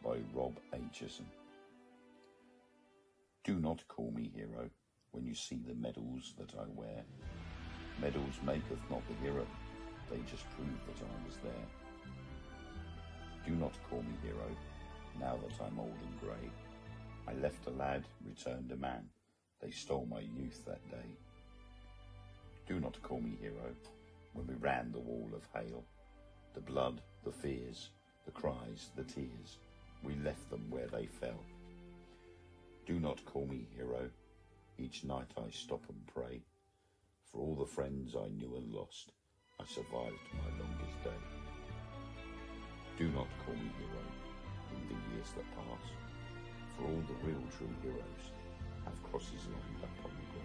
by Rob Aitchison. Do not call me hero when you see the medals that I wear. Medals maketh not the hero, they just prove that I was there. Do not call me hero, now that I'm old and grey. I left a lad, returned a man, they stole my youth that day. Do not call me hero, when we ran the wall of hail. The blood, the fears, the cries, the tears, we left them where they fell. Do not call me hero, each night I stop and pray. For all the friends I knew and lost, I survived my longest day. Do not call me hero in the years that pass, for all the real true heroes have crosses lined up on the grass.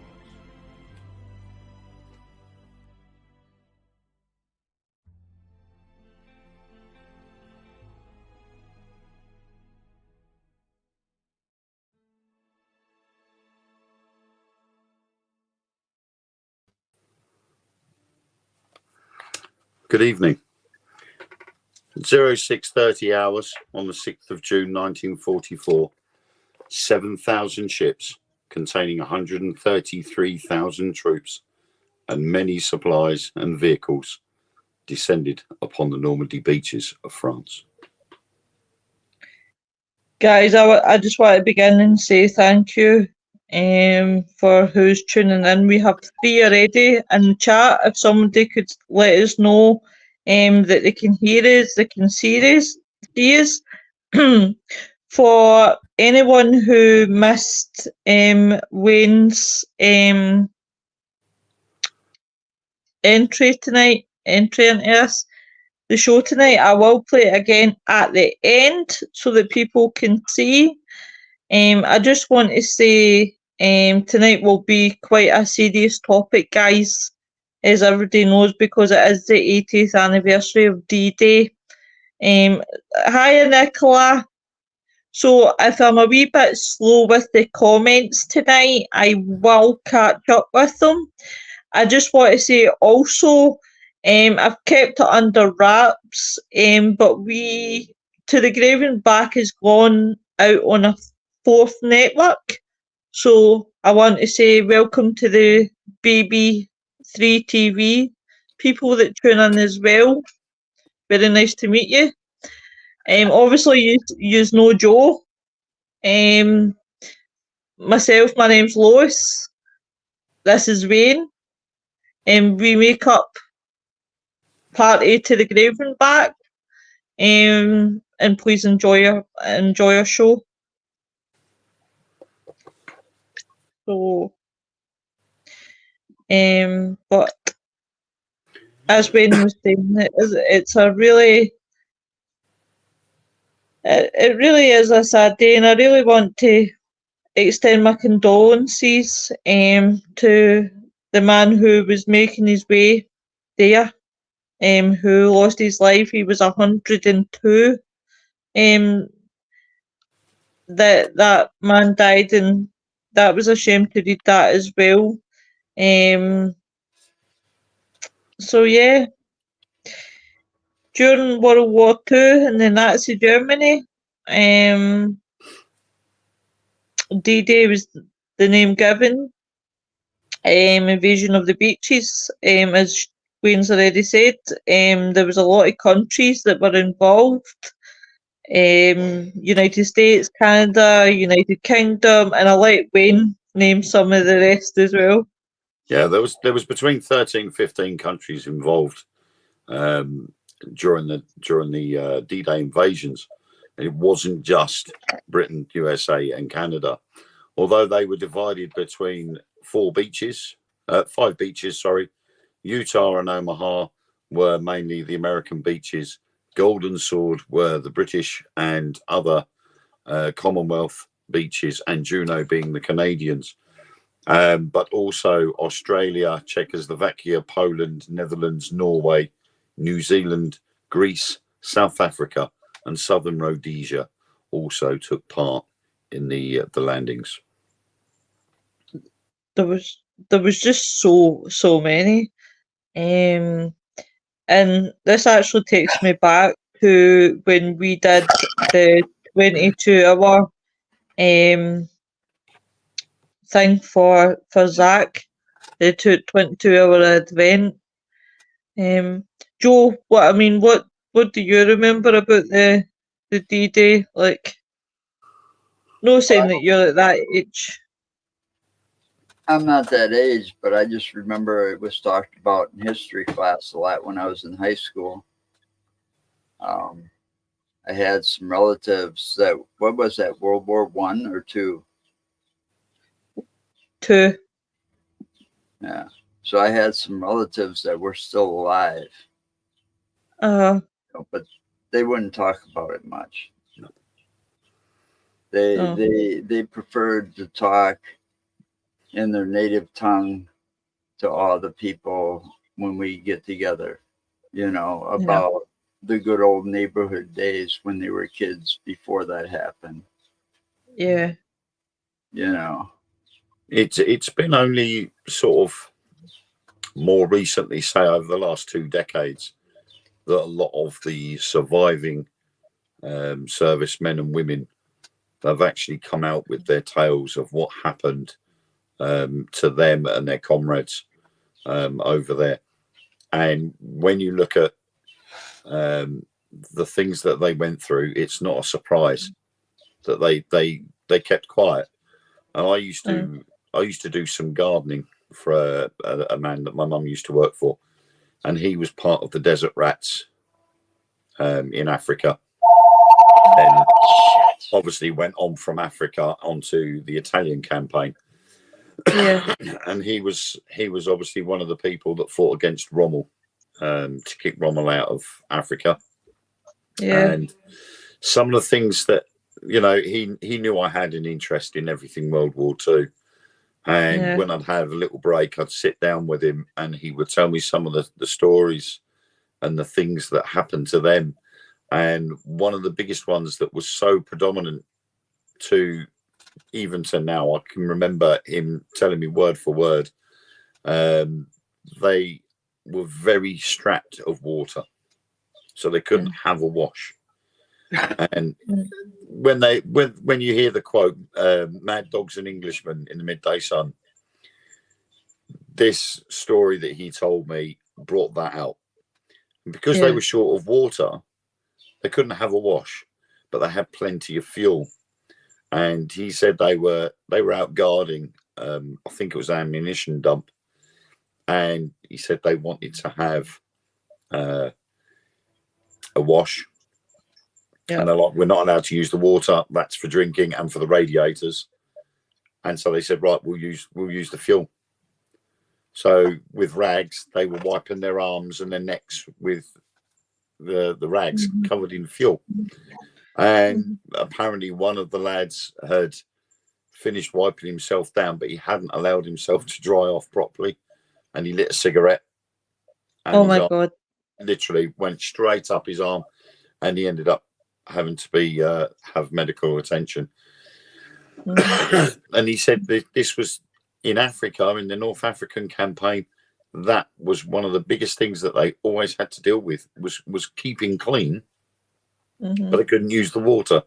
Good evening. 06:30 hours on the 6th of June 1944, 7,000 ships containing 133,000 troops and many supplies and vehicles descended upon the Normandy beaches of France. Guys, I just want to begin and say thank you for who's tuning in. We have 3 already in the chat. If somebody could let us know that they can hear us, they can see us. For anyone who missed Wayne's entry into us, the show tonight, I will play it again at the end so that people can see. I just want to say tonight will be quite a serious topic, guys, as everybody knows, because it is the 80th anniversary of D-Day. Hi, Nicola. So if I'm a wee bit slow with the comments tonight, I will catch up with them. I just want to say also, I've kept it under wraps, but To the Grave and Back has gone out on a 4th network. So I want to say welcome to the Baby 3 TV people that tune in as well. Very nice to meet you. Obviously you know Joe. Myself, my name's Lois. This is Wayne. We make up Party to the Grave and Back. And please enjoy our show. So, but as Wayne was saying, it's a really, it really is a sad day, and I really want to extend my condolences to the man who was making his way there, who lost his life. He was 102. That man died, and that was a shame to read that as well. So yeah, during World War II in the Nazi Germany, D-Day was the name given. Invasion of the beaches, as Wayne's already said, there was a lot of countries that were involved. United States, Canada, United Kingdom, and I'll let Wayne name some of the rest as well. Yeah, there was between 13 and 15 countries involved during the D-Day invasions. And it wasn't just Britain, USA, and Canada, although they were divided between 5 beaches. Utah and Omaha were mainly the American beaches. Golden Sword were the British and other Commonwealth beaches, and Juno being the Canadians. But also Australia, Czechoslovakia, Poland, Netherlands, Norway, New Zealand, Greece, South Africa, and Southern Rhodesia also took part in the landings. There was just so many, and this actually takes me back to when we did the 22-hour thing for Zach. The 22-hour event. Joe, what do you remember about the D-Day? Like, no saying that you're at that age. I'm not that age, but I just remember it was talked about in history class a lot when I was in high school. I had some relatives that, what was that, World War I or II? II. Yeah. So I had some relatives that were still alive. But they wouldn't talk about it much. They preferred to talk in their native tongue to all the people when we get together, about the good old neighborhood days when they were kids before that happened. Yeah. It's been only sort of more recently, say over the last 2 decades, that a lot of the surviving servicemen and women have actually come out with their tales of what happened to them and their comrades over there. And when you look at the things that they went through, it's not a surprise that they kept quiet. And I used to do some gardening for a man that my mum used to work for, and he was part of the Desert Rats in Africa, and obviously went on from Africa onto the Italian campaign. Yeah. And he was obviously one of the people that fought against Rommel to kick Rommel out of Africa. Yeah. And some of the things that he knew I had an interest in everything World War II. And when I'd have a little break, I'd sit down with him and he would tell me some of the stories and the things that happened to them. And one of the biggest ones that was so predominant to even to now, I can remember him telling me word for word, they were very strapped of water, so they couldn't have a wash. And when you hear the quote, "Mad dogs and Englishmen in the midday sun," this story that he told me brought that out. And because they were short of water, they couldn't have a wash, but they had plenty of fuel. And he said they were out guarding, I think it was an ammunition dump, and he said they wanted to have a wash. And they're like, "We're not allowed to use the water. That's for drinking and for the radiators." And so they said, "Right, we'll use the fuel." So with rags, they were wiping their arms and their necks with the rags covered in fuel. And apparently one of the lads had finished wiping himself down, but he hadn't allowed himself to dry off properly, and he lit a cigarette. And oh my God! Literally went straight up his arm, and he ended up having to be have medical attention. And he said this was in Africa, in the North African campaign. That was one of the biggest things that they always had to deal with was keeping clean, but they couldn't use the water.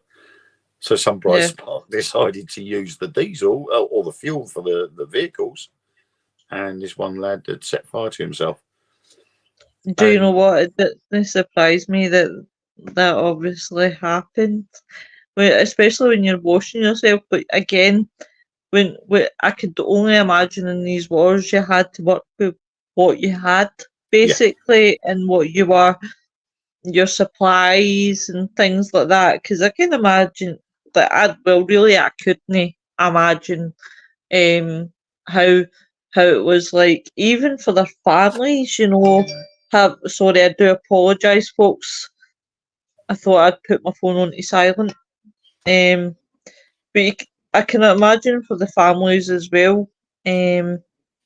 So some bright spark decided to use the diesel or the fuel for the vehicles, and this one lad had set fire to himself. Do you know what? It surprised me that obviously happened, especially when you're washing yourself. But again, when I could only imagine in these wars, you had to work with what you had basically, and what your supplies and things like that. Because I can imagine that I couldn't imagine how it was like, even for their families, sorry, I do apologise, folks. I thought I'd put my phone on to silent. But I can imagine for the families as well,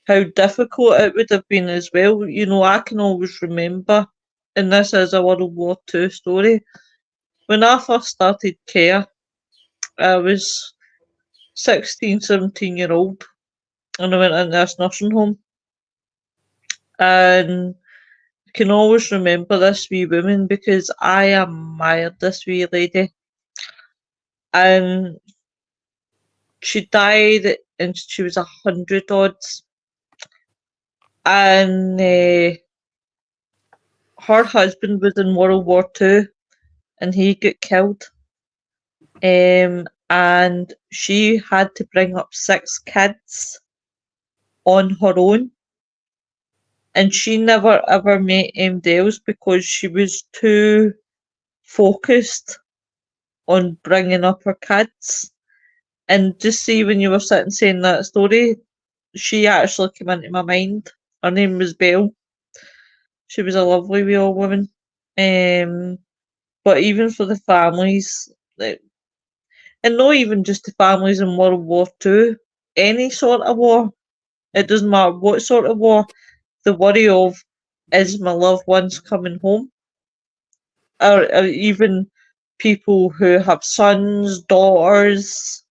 how difficult it would have been as well. I can always remember, and this is a World War II story, when I first started care, I was 16, 17-year-old, and I went in this nursing home. And I can always remember this wee woman because I admired this wee lady. and she died and she was 100 odds. And her husband was in World War II and he got killed. And she had to bring up 6 kids on her own. And she never ever met MDLs because she was too focused on bringing up her kids. And just see, when you were sitting saying that story, she actually came into my mind. Her name was Belle. She was a lovely wee old woman. But even for the families, and not even just the families in World War II, any sort of war, it doesn't matter what sort of war, the worry of, is my loved ones coming home? Or even people who have sons, daughters,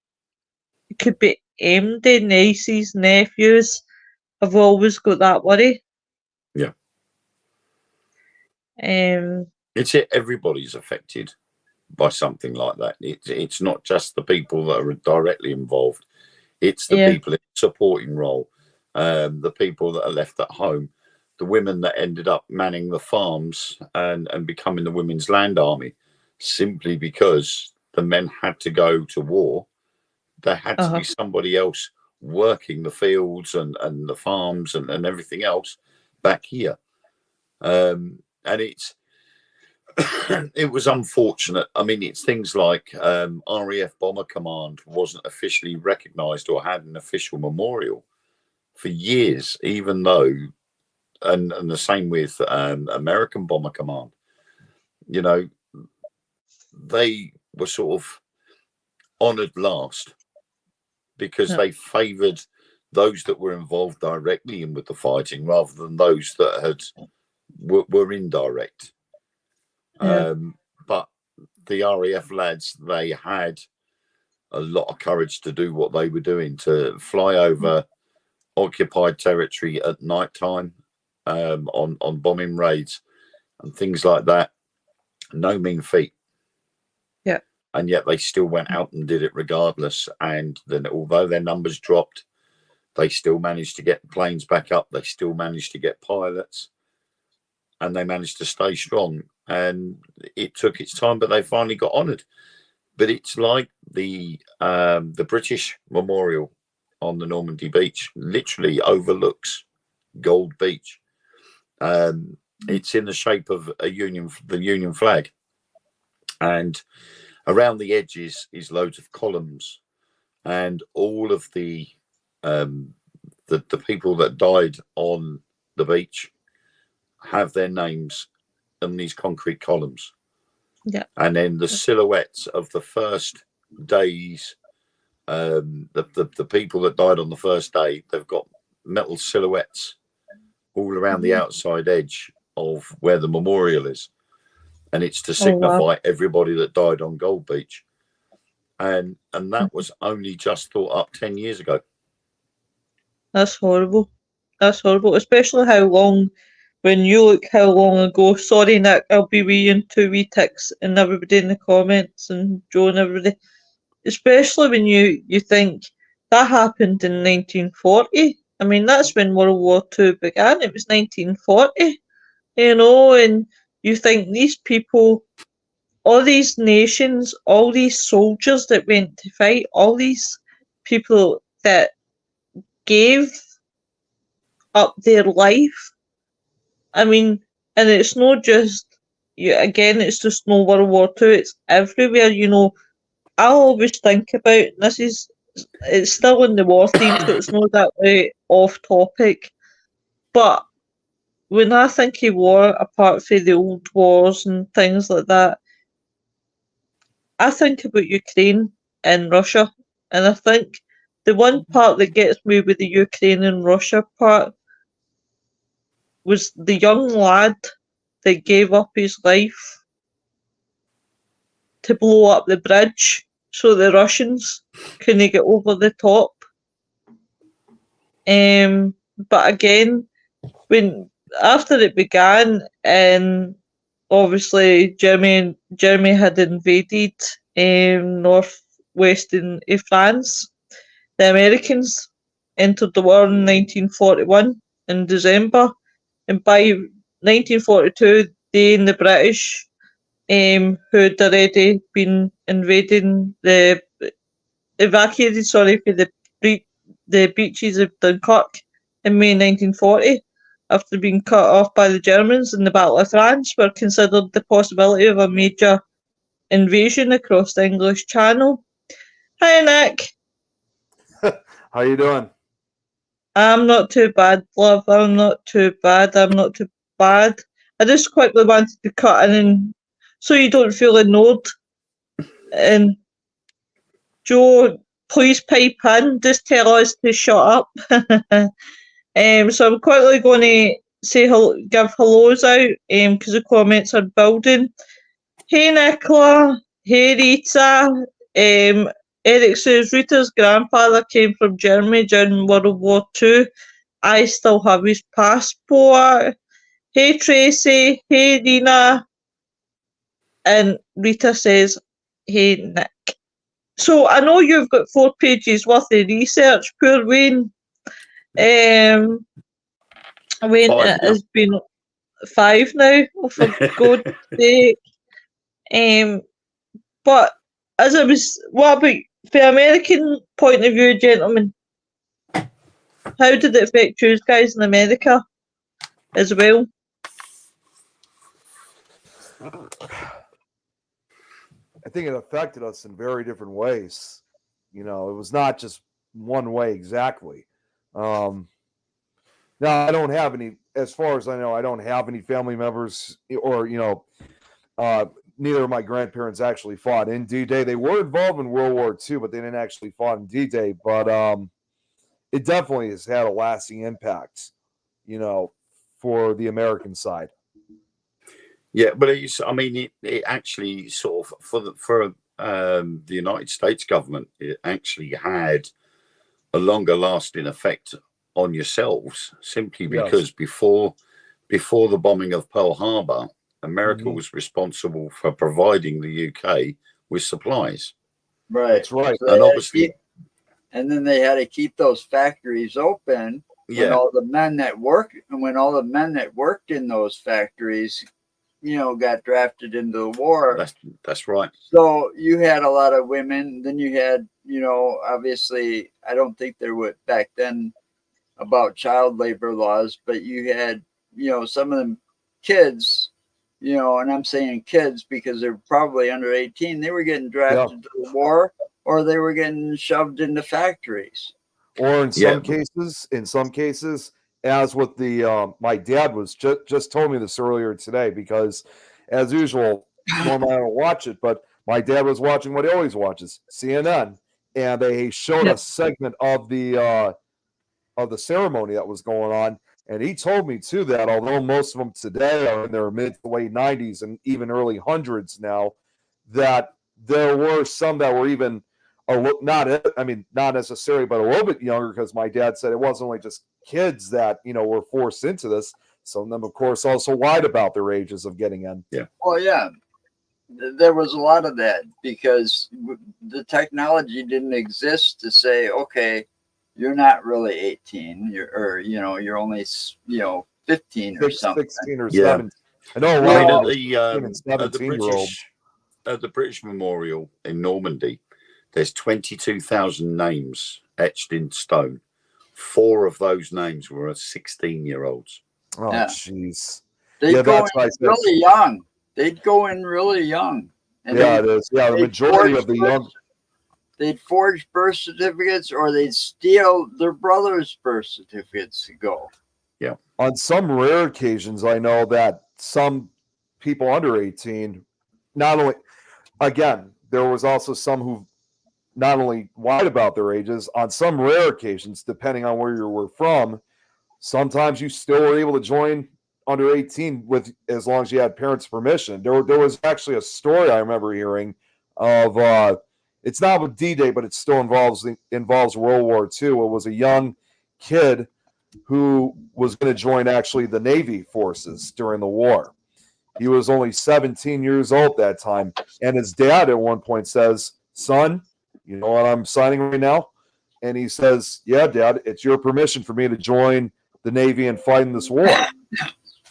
it could be MD, nieces, nephews, have always got that worry. Yeah. It's Everybody's affected by something like that. It's not just the people that are directly involved. It's the people in supporting role, the people that are left at home, the women that ended up manning the farms and becoming the Women's Land Army, simply because the men had to go to war. There had to be somebody else working the fields and the farms and everything else back here. And it was unfortunate. I mean, it's things like RAF Bomber Command wasn't officially recognised or had an official memorial for years, even though, and the same with American Bomber Command. You know, they were sort of honoured last because they favoured those that were involved directly in with the fighting rather than those that were indirect. But the RAF lads, they had a lot of courage to do what they were doing, to fly over occupied territory at night time on bombing raids and things like that. No mean feat. Yeah. And yet they still went out and did it regardless. And then, although their numbers dropped, they still managed to get planes back up. They still managed to get pilots, and they managed to stay strong. And it took its time, but they finally got honoured. But it's like the British memorial on the Normandy beach literally overlooks Gold Beach. It's in the shape of the Union flag, and around the edges is loads of columns, and all of the people that died on the beach have their names on these concrete columns. Yeah. And then the silhouettes of the first days, the people that died on the first day, they've got metal silhouettes all around the outside edge of where the memorial is. And it's to signify everybody that died on Gold Beach. And that was only just thought up 10 years ago. That's horrible. That's horrible, especially how long, when you look how long ago. Sorry, Nick, I'll be wee in 2 wee ticks, and everybody in the comments, and Joe and everybody. Especially when you think that happened in 1940. I mean, that's when World War II began. It was 1940, you know, and you think these people, all these nations, all these soldiers that went to fight, all these people that gave up their life. I mean, and it's not just, again, it's just no World War II, it's everywhere, you know. I always think about, it's still in the war theme, so it's not that way off topic, but when I think of war, apart from the old wars and things like that, I think about Ukraine and Russia, and I think the one part that gets me with the Ukraine and Russia part was the young lad that gave up his life to blow up the bridge so the Russians couldn't get over the top. But again, when after it began, obviously Germany had invaded North western of France. The Americans entered the war in 1941 in December, and by 1942, they and the British, who had already been evacuated for the beaches of Dunkirk in May 1940, after being cut off by the Germans in the Battle of France, were considered the possibility of a major invasion across the English Channel. Hi, Nick. How you doing? I'm not too bad, love. I'm not too bad. I just quickly wanted to cut in so you don't feel ignored. And Joe, please pipe in. Just tell us to shut up. So I'm quickly going to give hellos out because the comments are building. Hey Nicola. Hey Rita. Eric says Rita's grandfather came from Germany during World War II. I still have his passport. Hey Tracy. Hey Dina. And Rita says, hey Nick. So I know you've got 4 pages worth of research, poor Wayne. Wayne, it has been 5 now, for God's sake. But what about the American point of view, gentlemen? How did it affect you guys in America as well? I think it affected us in very different ways. It was not just one way exactly. Now, I don't have any, as far as I know, I don't have any family members or, neither of my grandparents actually fought in D-Day. They were involved in World War II, but they didn't actually fight in D-Day. But it definitely has had a lasting impact, for the American side. Yeah, but it actually sort of for the United States government, it actually had a longer lasting effect on yourselves, simply because before the bombing of Pearl Harbor, America was responsible for providing the UK with supplies. Right. That's right. So And obviously, and then they had to keep those factories open when all the men that worked in those factories, got drafted into the war. That's right. So you had a lot of women. Then you had, obviously, I don't think there were back then about child labor laws, but you had, some of them kids, and I'm saying kids because they're probably under 18. They were getting drafted to the war, or they were getting shoved into factories. Or in some cases, as with the my dad was just told me this earlier today, because as usual, normally I don't watch it, but my dad was watching what he always watches, CNN, and they showed a segment of the ceremony that was going on, and he told me too that although most of them today are in their mid to late 90s and even early hundreds now, that there were some that were even not necessarily, but a little bit younger, because my dad said it wasn't only just kids that were forced into this. Some of them, of course, also lied about their ages of getting in. Yeah. Well, yeah, there was a lot of that because the technology didn't exist to say, okay, you're not really 18, you're only 15 or something, 16 or 17. I know a lot of at the British Memorial in Normandy, there's 22,000 names etched in stone. 4 of those names were 16-year-olds. Oh, jeez. They'd go in really young. They'd go in really young. And it is. Yeah, the majority of the young. They'd forge birth certificates, or they'd steal their brother's birth certificates to go. Yeah. On some rare occasions, I know that some people under 18, not only, again, there was also some who not only lied about their ages, on some rare occasions, depending on where you were from, sometimes you still were able to join under 18 with as long as you had parents' permission. There was actually a story I remember hearing of it's not with D-Day, but it still involves World War II. It was a young kid who was going to join actually the Navy forces during the war. He was only 17 years old at that time, and his dad at one point says, "Son, you know what I'm signing right now? And he says, yeah, Dad, it's your permission for me to join the Navy and fight in this war.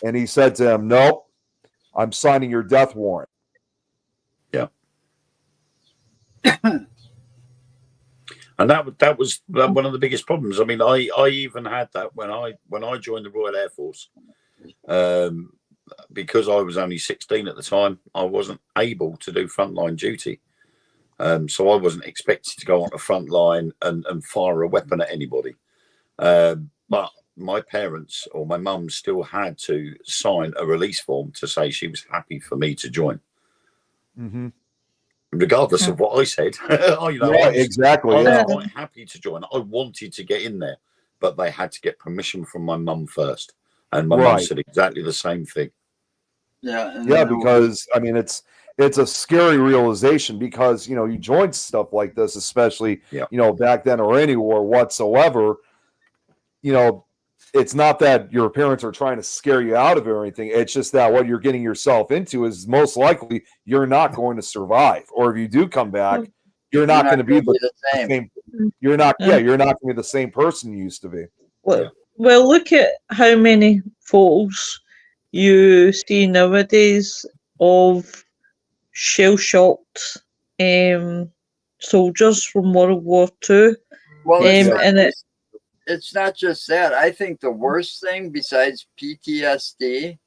And he said to him, no, I'm signing your death warrant. Yeah. And that was one of the biggest problems. I mean, I even had that when I joined the Royal Air Force. Because I was only 16 at the time, I wasn't able to do frontline duty. So I wasn't expected to go on the front line and fire a weapon at anybody. But my parents or my mum still had to sign a release form to say she was happy for me to join. Mm-hmm. Regardless of what I said. Exactly. I was quite happy to join. I wanted to get in there, but they had to get permission from my mum first. And my mum said exactly the same thing. Yeah, because I mean it's a scary realization because you join stuff like this, especially back then or any war whatsoever. It's not that your parents are trying to scare you out of it or anything. It's just that what you're getting yourself into is most likely you're not going to survive, or if you do come back, you're not going to be the same. You're not. Yeah, you're not going to be the same person you used to be. Well, look at how many photos you see nowadays of shell-shocked soldiers from World War II. Well, it's not just that. I think the worst thing besides PTSD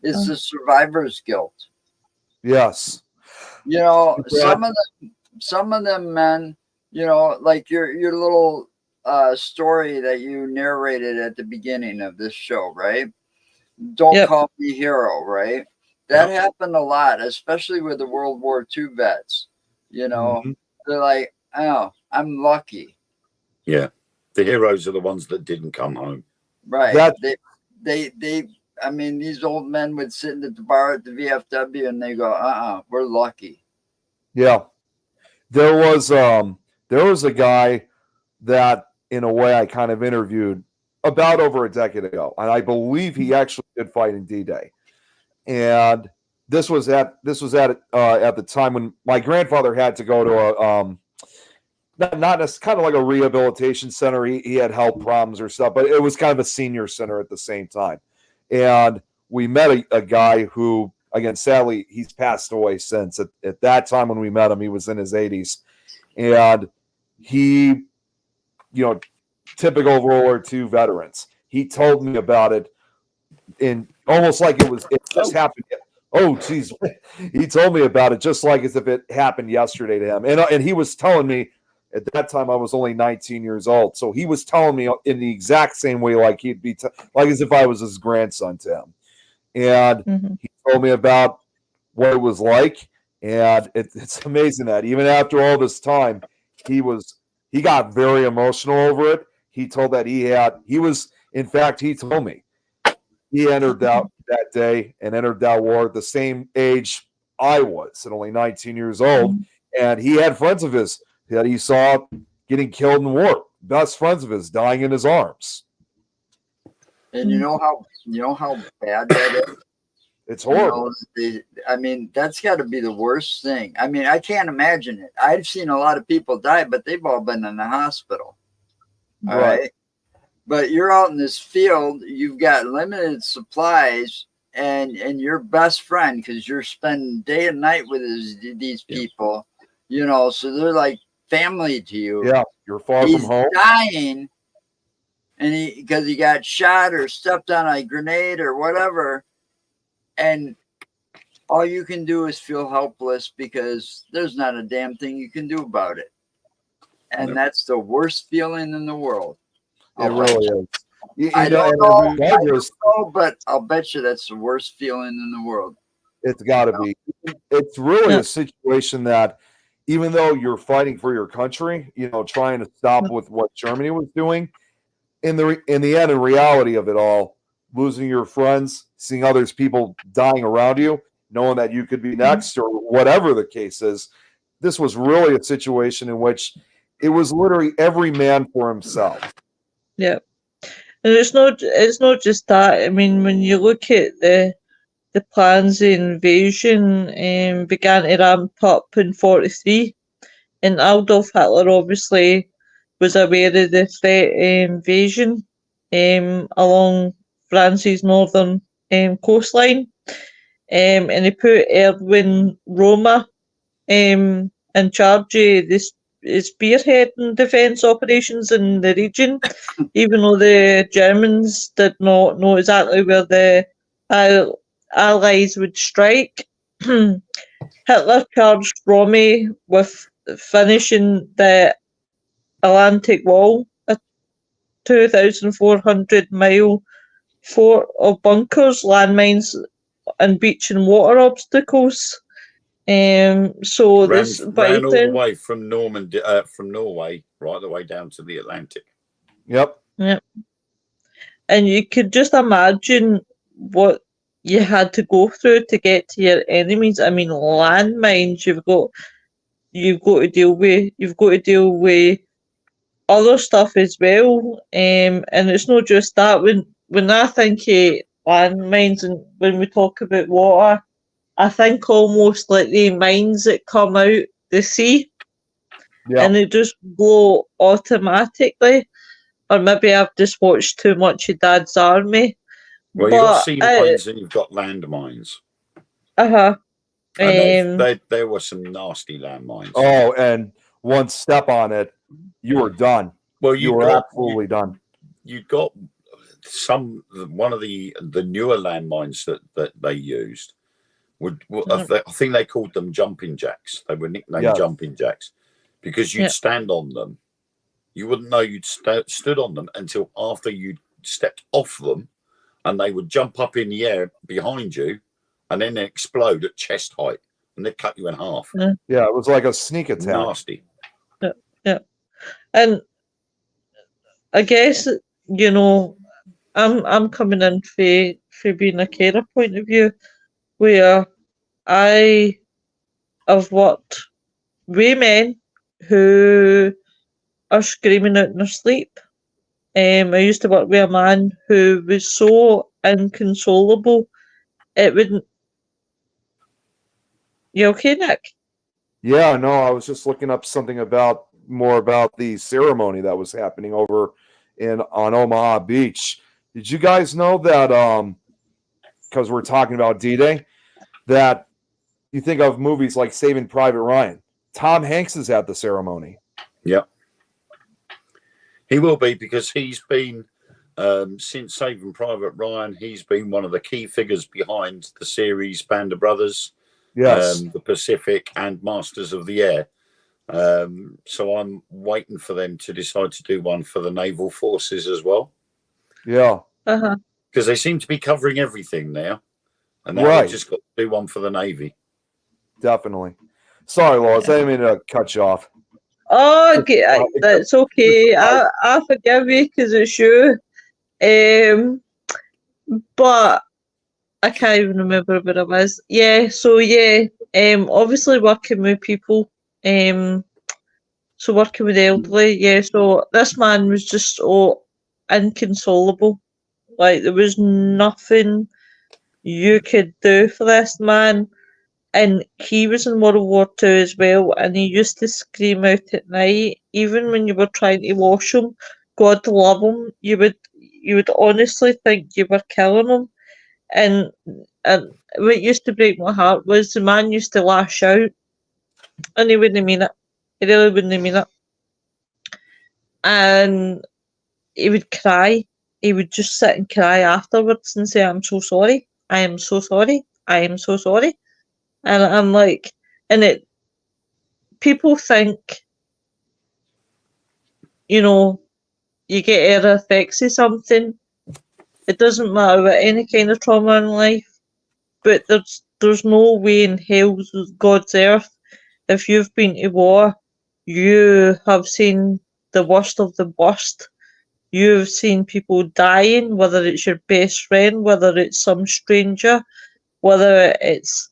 is the survivor's guilt. Yes. Some of them men, like your little story that you narrated at the beginning of this show, right? Don't call me hero, right? That happened a lot, especially with the World War II vets. They're like, oh, I'm lucky. Yeah. The heroes are the ones that didn't come home. Right. I mean, these old men would sit at the bar at the VFW and they go, we're lucky. Yeah. There was a guy that in a way I kind of interviewed about over a decade ago, and I believe he actually did fight in D-Day. And this was at the time when my grandfather had to go to not kind of like a rehabilitation center. He had health problems or stuff, but it was kind of a senior center at the same time. And we met a guy who, again, sadly, he's passed away since. At that time when we met him, he was in his 80s. And he, typical World War II veterans. He told me about it in almost like it just happened. Oh, geez. He told me about it just like as if it happened yesterday to him. And he was telling me, at that time, I was only 19 years old. So he was telling me in the exact same way, like he'd be like as if I was his grandson to him. And he told me about what it was like. And it's amazing that even after all this time, he got very emotional over it. He told that he told me he entered that day and entered that war at the same age I was, at only 19 years old. And he had friends of his that he saw getting killed in war, best friends of his dying in his arms. And you know how bad that is? It's horrible. I mean, that's got to be the worst thing. I mean, I can't imagine it. I've seen a lot of people die, but they've all been in the hospital. All right. But you're out in this field, you've got limited supplies, and your best friend, because you're spending day and night with these people, so they're like family to you. Yeah, you're far from home. He's dying, and because he got shot or stepped on a grenade or whatever, and all you can do is feel helpless because there's not a damn thing you can do about it. And that's the worst feeling in the world. It really is. I don't know, but I'll bet you that's the worst feeling in the world. It's got to be. It's really a situation that, even though you're fighting for your country, trying to stop with what Germany was doing, in the end, in reality of it all, losing your friends, seeing others people dying around you, knowing that you could be next or whatever the case is, this was really a situation in which it was literally every man for himself. Yeah, and it's not just that. I mean, when you look at the plans, the invasion began to ramp up in 1943. And Adolf Hitler obviously was aware of the threat invasion along France's northern coastline. And he put Erwin Rommel in charge of this spearheading defence operations in the region, even though the Germans did not know exactly where the Allies would strike. Hitler charged Rommel with finishing the Atlantic Wall, a 2,400-mile fort of bunkers, landmines, and beach and water obstacles. So ran all the way from Norway, right the way down to the Atlantic. Yep. Yep. And you could just imagine what you had to go through to get to your enemies. I mean, landmines. You've got to deal with. You've got to deal with other stuff as well. And it's not just that. When I think of landmines and when we talk about water, I think almost like the mines that come out the sea, and they just blow automatically. Or maybe I've just watched too much of Dad's Army. Well, you've got sea mines and you've got land mines. And there were some nasty landmines. Oh, and one step on it, you were done. Well, you were absolutely done. You got one of the newer landmines that they used. I think they called them jumping jacks. They were nicknamed jumping jacks because you'd stand on them. You wouldn't know you'd stood on them until after you'd stepped off them, and they would jump up in the air behind you and then explode at chest height, and they'd cut you in half. Yeah, it was like a sneak attack. Nasty. Yeah. And I guess, I'm coming in for being a carer point of view, where I have worked with men who are screaming out in their sleep. I used to work with a man who was so inconsolable, it wouldn't. You okay, Nick? Yeah, no, I was just looking up something more about the ceremony that was happening over on Omaha Beach. Did you guys know that, because we're talking about D-Day, that you think of movies like Saving Private Ryan, Tom Hanks is at the ceremony. Yeah. He will be, because he's been, since Saving Private Ryan, he's been one of the key figures behind the series Band of Brothers, the Pacific, and Masters of the Air. So I'm waiting for them to decide to do one for the naval forces as well. Yeah. Because they seem to be covering everything now. And now they've just got to do one for the Navy. Definitely. Sorry, Lois, I didn't mean to cut you off. Oh, okay, that's okay. I forgive you because it's you. But I can't even remember what it was. Yeah, so obviously working with people. So working with the elderly, so this man was just so inconsolable. Like, there was nothing you could do for this man. And he was in World War II as well, and he used to scream out at night, even when you were trying to wash him. God love him. You would honestly think you were killing him. And what used to break my heart was the man used to lash out, and he wouldn't mean it. He really wouldn't mean it. And he would cry. He would just sit and cry afterwards and say, "I'm so sorry. I am so sorry. I am so sorry." And I'm like, people think, you get air effects of something. It doesn't matter about any kind of trauma in life, but there's no way in hell's God's earth, if you've been to war, you have seen the worst of the worst. You've seen people dying, whether it's your best friend, whether it's some stranger, whether it's...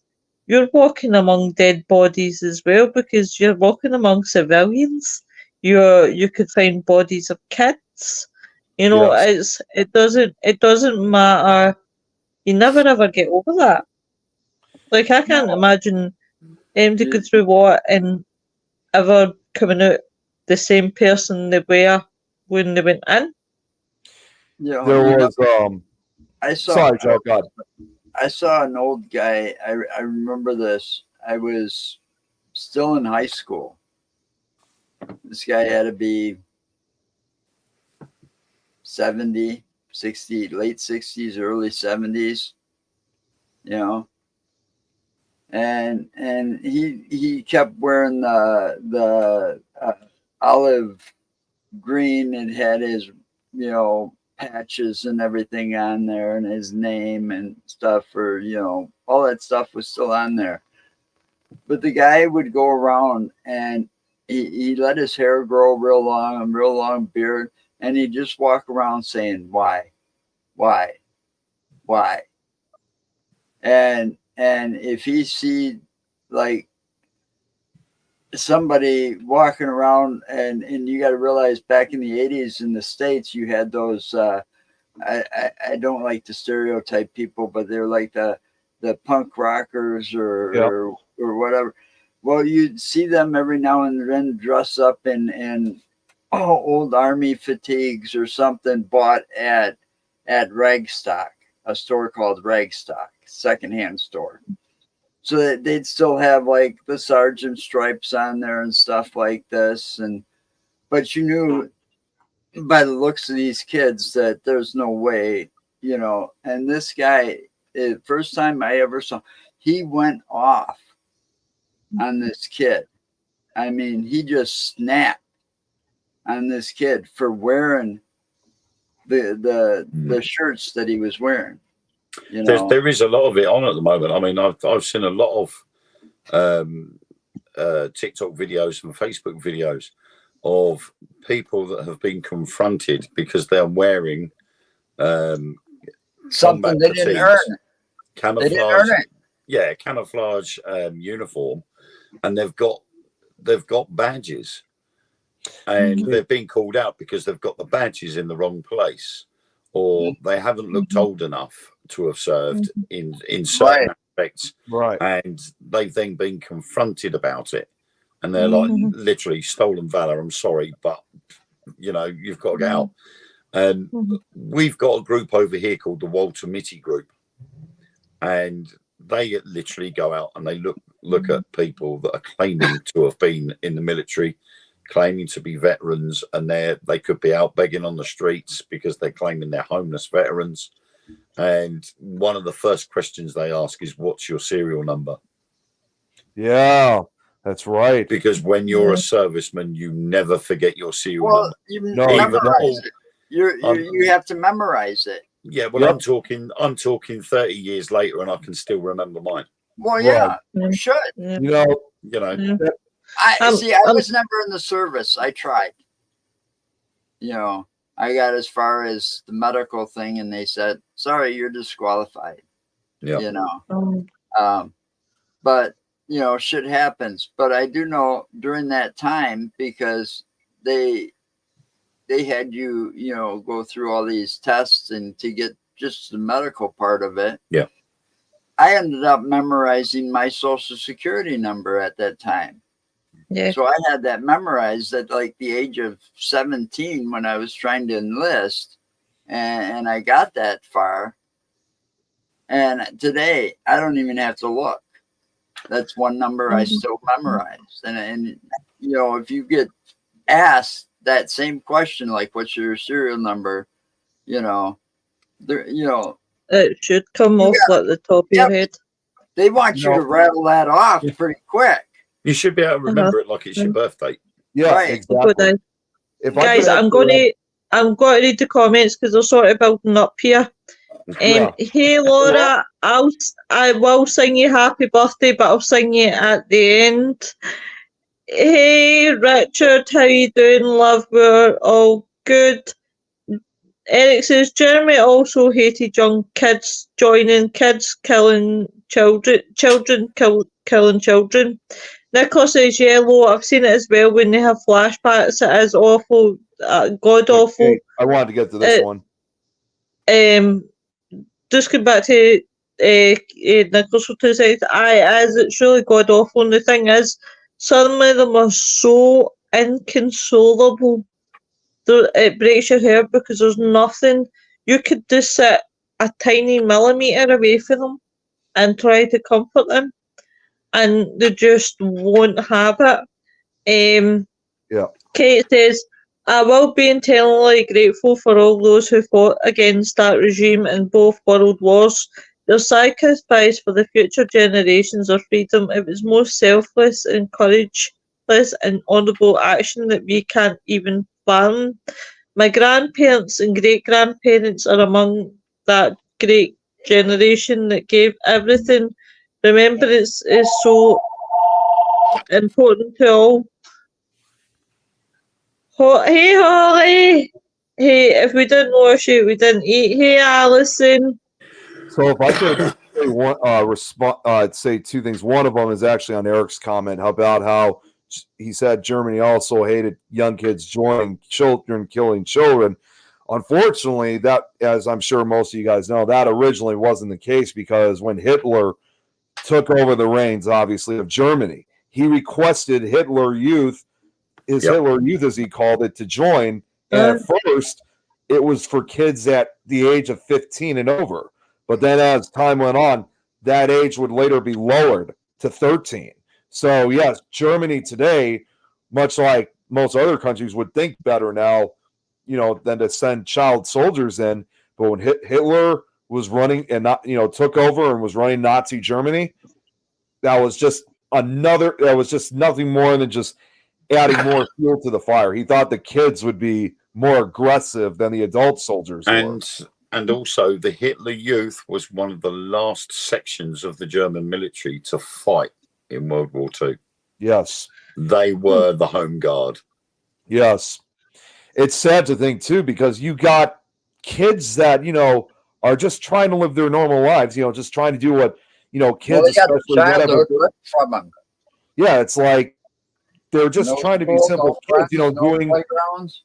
You're walking among dead bodies as well, because you're walking among civilians. You could find bodies of kids. It doesn't matter. You never ever get over that. Like, I can't imagine to go through war and ever coming out the same person they were when they went in? You know, There was I saw. sorry, Joe, God. I saw an old guy. I remember this. I was still in high school. This guy had to be 70, 60, late 60s, early 70s, you know. And he kept wearing the olive green and had his, you know, patches and everything on there and his name and stuff, or, you know, all that stuff was still on there. But the guy would go around and he let his hair grow real long beard, and he'd just walk around saying, why? And if he see like somebody walking around, and you got to realize back in the 80s in the States, you had those, I don't like to stereotype people, but they're like the punk rockers or whatever. Well, you'd see them every now and then dress up in old army fatigues or something, bought at Ragstock, a store called Ragstock, secondhand store. So that they'd still have like the sergeant stripes on there and stuff like this. But you knew by the looks of these kids that there's no way, you know. And this guy, the first time I ever saw, he went off on this kid. I mean, he just snapped on this kid for wearing the shirts that he was wearing. You know, there is a lot of it on at the moment. I mean, I've seen a lot of TikTok videos and Facebook videos of people that have been confronted because they're wearing something they didn't earn. Camouflage, they didn't earn it. Yeah, camouflage uniform, and they've got badges, and they've been called out because they've got the badges in the wrong place, or they haven't looked old enough to have served in certain aspects, right? And they've then been confronted about it, and they're like, literally, stolen valor. I'm sorry, but you know, you've got to get out. And we've got a group over here called the Walter Mitty Group, and they literally go out and they look at people that are claiming to have been in the military, claiming to be veterans, and they could be out begging on the streets because they're claiming they're homeless veterans. And one of the first questions they ask is, what's your serial number? Yeah, that's right. Because when you're a serviceman, you never forget your serial number. You memorize it. You have to memorize it. Yeah, well, I'm talking 30 years later, and I can still remember mine. Well, yeah, you should. You know. I was never in the service. I tried. You know, I got as far as the medical thing, and they said, "Sorry, you're disqualified." Yeah. You know, but you know, shit happens. But I do know during that time, because they had you know, go through all these tests and to get just the medical part of it. Yeah. I ended up memorizing my social security number at that time. Yeah. So I had that memorized at like the age of 17 when I was trying to enlist, and I got that far. And today I don't even have to look. That's one number I still memorized. And you know, if you get asked that same question, like what's your serial number, you know, it should come off at the top of your head. They want you to rattle that off pretty quick. You should be able to remember it like it's your birthday. Yeah, right. Exactly. Guys, I'm going to read the comments because they're sort of building up here. Hey Laura, I will sing you happy birthday, but I'll sing you at the end. Hey Richard, how you doing, love? We're all good. Eric says Jeremy also hated young kids joining kids killing children, killing children. Nicholas says yellow. I've seen it as well when they have flashbacks. It is awful, god awful. Okay. I wanted to get to this one. Just going back to Nicholas, what he said, it's really god awful. And the thing is, Some of them are so inconsolable. It breaks your heart because there's nothing. You could just sit a tiny millimetre away from them and try to comfort them, and they just won't have it. Yeah. Kate says, I will be eternally grateful for all those who fought against that regime in both world wars. Their sacrifice for the future generations of freedom, it was most selfless and courageous and honourable action that we can't even fathom. My grandparents and great-grandparents are among that great generation that gave everything. Remembrance is so important to all. Hey, Holly! Hey, if we didn't wash it, we didn't eat. Hey, Alison! So if I could say one, say two things. One of them is actually on Eric's comment about how he said Germany also hated young kids joining children, killing children. Unfortunately, that, as I'm sure most of you guys know, that originally wasn't the case, because when Hitler took over the reins, obviously, of Germany, he requested Hitler Youth, Hitler Youth, as he called it, to join. And at first, it was for kids at the age of 15 and over. But then as time went on, that age would later be lowered to 13. So, yes, Germany today, much like most other countries, would think better now, than to send child soldiers in. But when Hitler was running and took over and was running Nazi Germany, that was just nothing more than just adding more fuel to the fire. He thought the kids would be more aggressive than the adult soldiers were. And also, the Hitler Youth was one of the last sections of the German military to fight in World War II. Yes. They were the home guard. Yes. It's sad to think, too, because you got kids that, are just trying to live their normal lives, just trying to do what, kids, especially whatever. From them. Yeah, it's like they're just trying to be simple kids, doing playgrounds.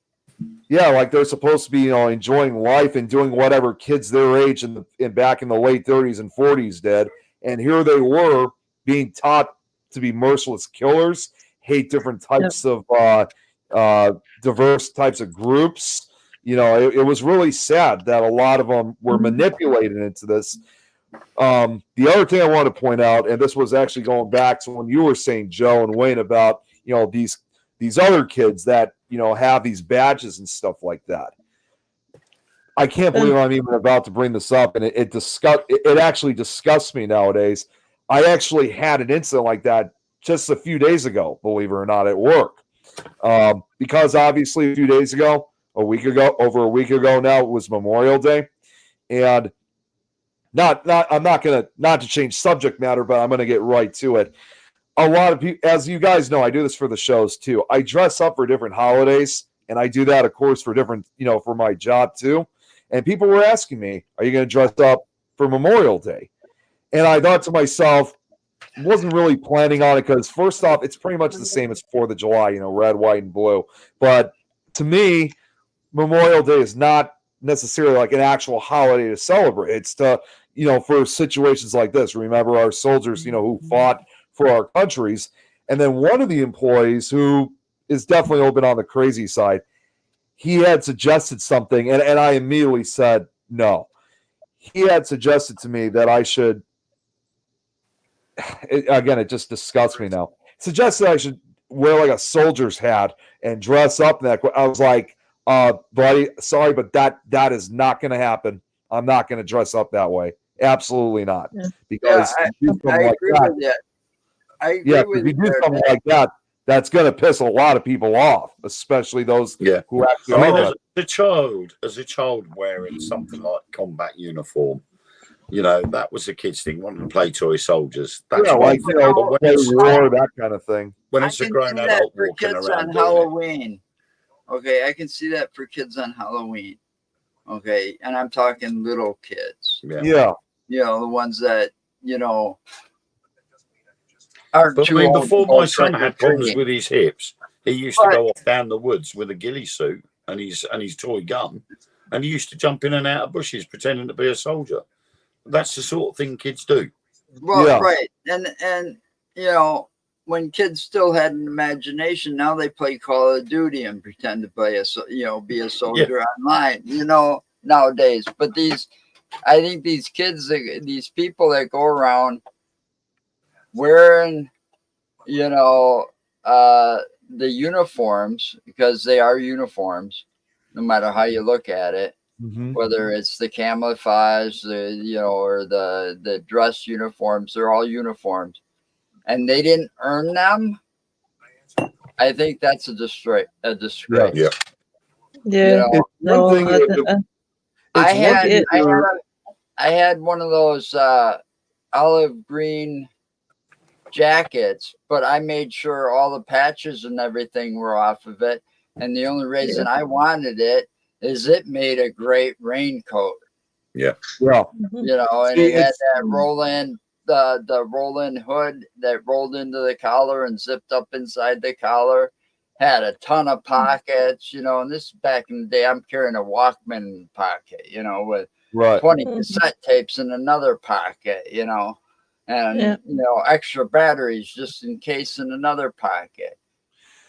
Yeah, like they're supposed to be, enjoying life and doing whatever kids their age and back in the late 30s and 40s did. And here they were being taught to be merciless killers, hate different types of diverse types of groups. It was really sad that a lot of them were manipulated into this. The other thing I want to point out, and this was actually going back to when you were saying, Joe and Wayne, about these other kids that have these badges and stuff like that. I can't believe I'm even about to bring this up, and it actually disgusts me nowadays. I actually had an incident like that just a few days ago, believe it or not, at work. Because obviously a few days ago, over a week ago now, it was Memorial Day, and I'm not to change subject matter, but I'm gonna get right to it. A lot of people, as you guys know, I do this for the shows too. I dress up for different holidays, and I do that, of course, for different, for my job too. And people were asking me, "Are you going to dress up for Memorial Day?" And I thought to myself, wasn't really planning on it, because first off, it's pretty much the same as 4th of July, red, white, and blue. But to me, Memorial Day is not necessarily like an actual holiday to celebrate. It's to, for situations like this, remember our soldiers, who fought for our countries. And then one of the employees, who is definitely a little bit on the crazy side, he had suggested something, and I immediately said no. He had suggested to me that I should, again, it just disgusts me now, suggested I should wear like a soldier's hat and dress up in that. I was like, buddy, sorry, but that is not going to happen. I'm not going to dress up that way. Absolutely not. Because I agree with that. If you do something like that, that's going to piss a lot of people off, especially those who actually are. As a child wearing something like combat uniform, that was a kid's thing, wanting to play toy soldiers. That's like, war, that kind of thing. When it's a grown adult for walking kids around on Halloween. Okay, I can see that for kids on Halloween. Okay, and I'm talking little kids. Yeah. The ones that, aren't but too I mean, old before my son had problems trick-or-treating. with his hips, he used to go off down the woods with a ghillie suit and his toy gun, and he used to jump in and out of bushes pretending to be a soldier. That's the sort of thing kids do. Well, right, and when kids still had an imagination, now they play Call of Duty and pretend to play be a soldier online, nowadays. But I think these kids, these people that go around wearing, the uniforms, because they are uniforms, no matter how you look at it, whether it's the camouflage, or the dress uniforms, they're all uniforms, and they didn't earn them. I think that's a disgrace. Yeah. I had one of those olive green jackets, but I made sure all the patches and everything were off of it. And the only reason I wanted it is it made a great raincoat. Yeah. And it had that roll-in, the roll-in hood that rolled into the collar and zipped up inside the collar. Had a ton of pockets, and this is back in the day. I'm carrying a Walkman pocket, with 20 cassette tapes in another pocket, and extra batteries just in case in another pocket.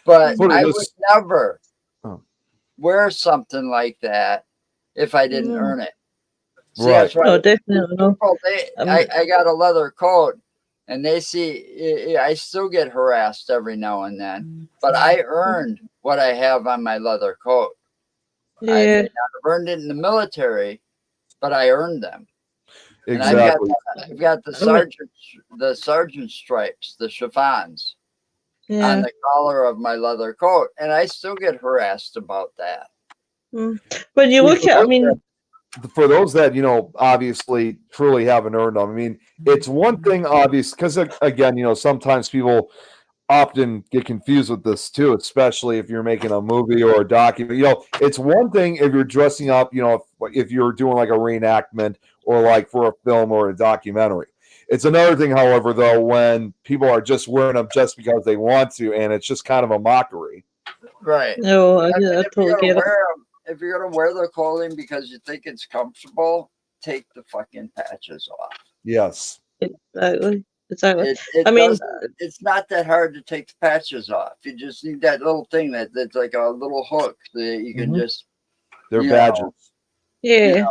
But I would never wear something like that if I didn't earn it. See, that's right. Oh, definitely. I got a leather coat, and they see I still get harassed every now and then, but I earned what I have on my leather coat. I may not have earned it in the military, but I earned them. Exactly. And I've got the sergeant stripes, the chiffons on the collar of my leather coat, and I still get harassed about that. When you look at, for those that obviously truly haven't earned them, I mean, it's one thing, obvious, because again, sometimes people often get confused with this too, especially if you're making a movie or a document. It's one thing if you're dressing up, if you're doing like a reenactment or like for a film or a documentary. It's another thing, however, though, when people are just wearing them just because they want to, and it's just kind of a mockery. Right. No, I totally get it. If you're going to wear the clothing because you think it's comfortable, take the fucking patches off. Yes. Exactly. It's not that hard to take the patches off. You just need that little thing that's like a little hook that you can just. They're badges. Yeah.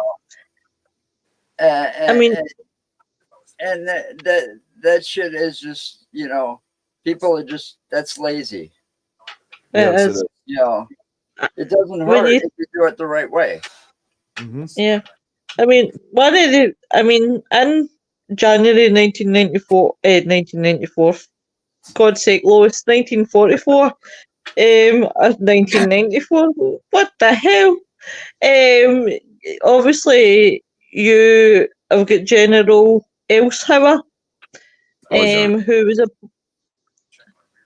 And that shit is just, people are just, that's lazy. Yes, it is. It doesn't hurt if you do it the right way. Yeah. In January 1994, God's sake, Lois, 1944, 1994, what the hell? Obviously, you have got General Elshauer, who was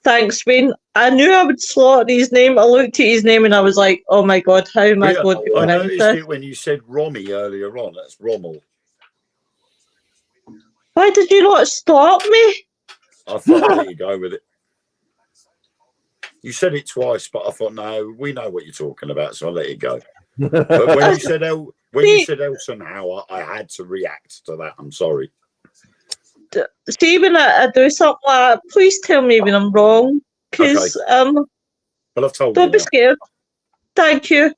thanks, Wayne. I knew I would slaughter his name. I looked at his name and I was like, oh my God, how am I going to pronounce noticed this? it when you said Romy earlier on. That's Rommel. Why did you not stop me? I thought, there you go with it. You said it twice, but I thought, no, we know what you're talking about, so I'll let it go. But when you said Elsenhauer, I had to react to that. I'm sorry. See, when I do something like that, please tell me when I'm wrong, because Well, I've told don't be scared. Thank you.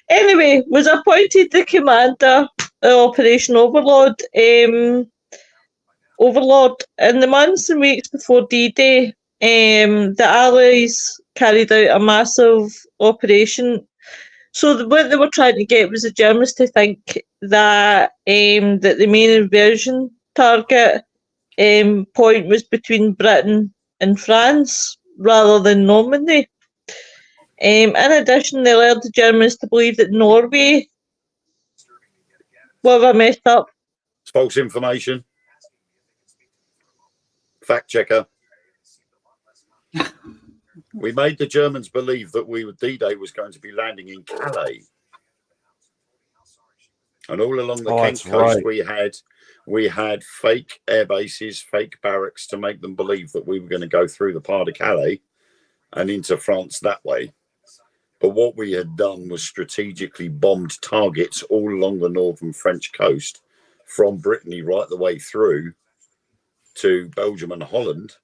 Anyway, was appointed the commander of Operation Overlord. In the months and weeks before D-Day, the Allies carried out a massive operation. So what they were trying to get was the Germans to think that that the main invasion target point was between Britain and France rather than Normandy. In addition, they led the Germans to believe that Norway. What have I messed up? False information. Fact checker. We made the Germans believe that D-Day was going to be landing in Calais. And all along the Kent coast, we had fake air bases, fake barracks to make them believe that we were going to go through the Pas de Calais and into France that way. But what we had done was strategically bombed targets all along the northern French coast from Brittany right the way through to Belgium and Holland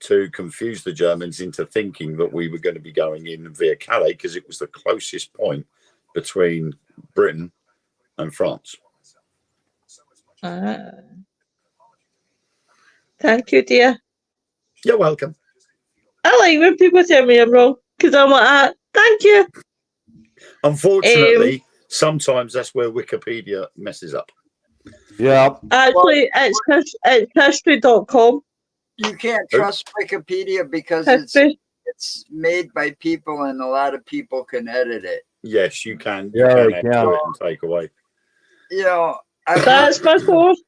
to confuse the Germans into thinking that we were going to be going in via Calais because it was the closest point between Britain and France. Thank you, dear. You're welcome. I like when people tell me I'm wrong because I'm like, thank you. Unfortunately, sometimes that's where Wikipedia messes up. Yeah. Actually, it's history.com. You can't trust Wikipedia because it's made by people and a lot of people can edit it. Yes, you can. Yeah, you they can add to it and take away. You know, That's my fault.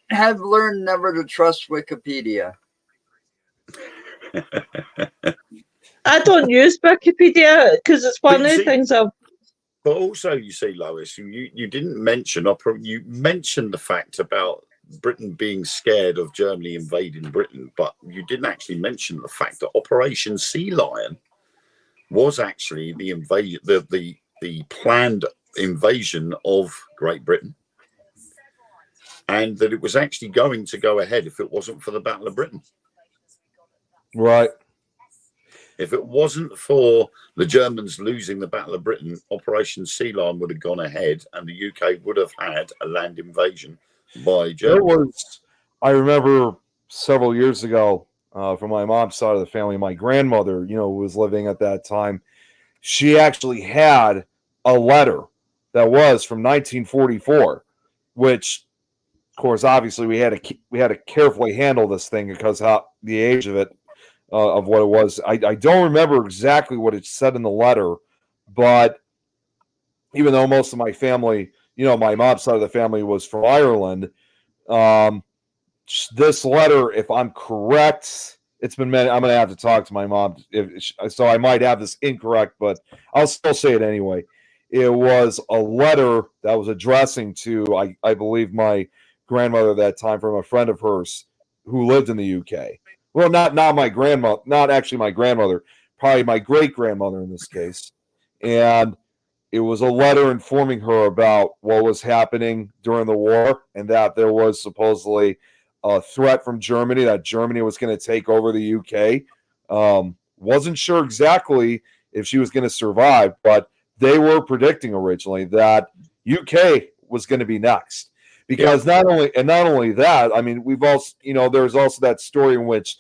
Have learned never to trust Wikipedia. I don't use Wikipedia because it's one of the things I've. But also, you see, Lois, you didn't mention, you mentioned the fact about Britain being scared of Germany invading Britain, but you didn't actually mention the fact that Operation Sea Lion was actually the planned invasion of Great Britain, and that it was actually going to go ahead if it wasn't for the Battle of Britain. Right. If it wasn't for the Germans losing the Battle of Britain, Operation Sea Lion would have gone ahead and the UK would have had a land invasion by Germany. I remember several years ago, from my mom's side of the family, my grandmother, was living at that time. She actually had a letter that was from 1944, which, of course, obviously we had to carefully handle this thing because of the age of it. Of what it was. I don't remember exactly what it said in the letter, but even though most of my family, my mom's side of the family was from Ireland, this letter, if I'm correct, it's been I'm going to have to talk to my mom, so I might have this incorrect, but I'll still say it anyway. It was a letter that was addressing to, I believe, my grandmother at that time from a friend of hers who lived in the UK. Well, not my grandmother, not actually my grandmother, probably my great-grandmother in this case. And it was a letter informing her about what was happening during the war and that there was supposedly a threat from Germany, that Germany was going to take over the UK. Wasn't sure exactly if she was going to survive, but they were predicting originally that UK was going to be next. Because not only that, I mean, we've also, there's also that story in which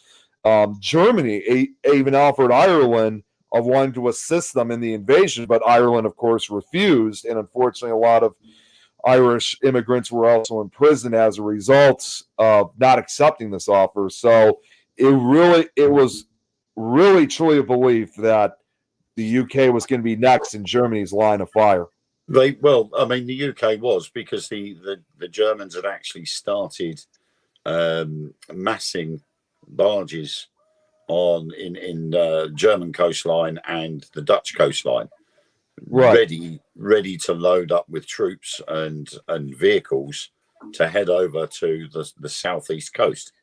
Germany even offered Ireland of wanting to assist them in the invasion, but Ireland, of course, refused, and unfortunately, a lot of Irish immigrants were also imprisoned as a result of not accepting this offer. So it was really truly a belief that the UK was going to be next in Germany's line of fire. The UK was, because the Germans had actually started massing barges in German coastline and the Dutch coastline, right, ready to load up with troops and vehicles to head over to the southeast coast,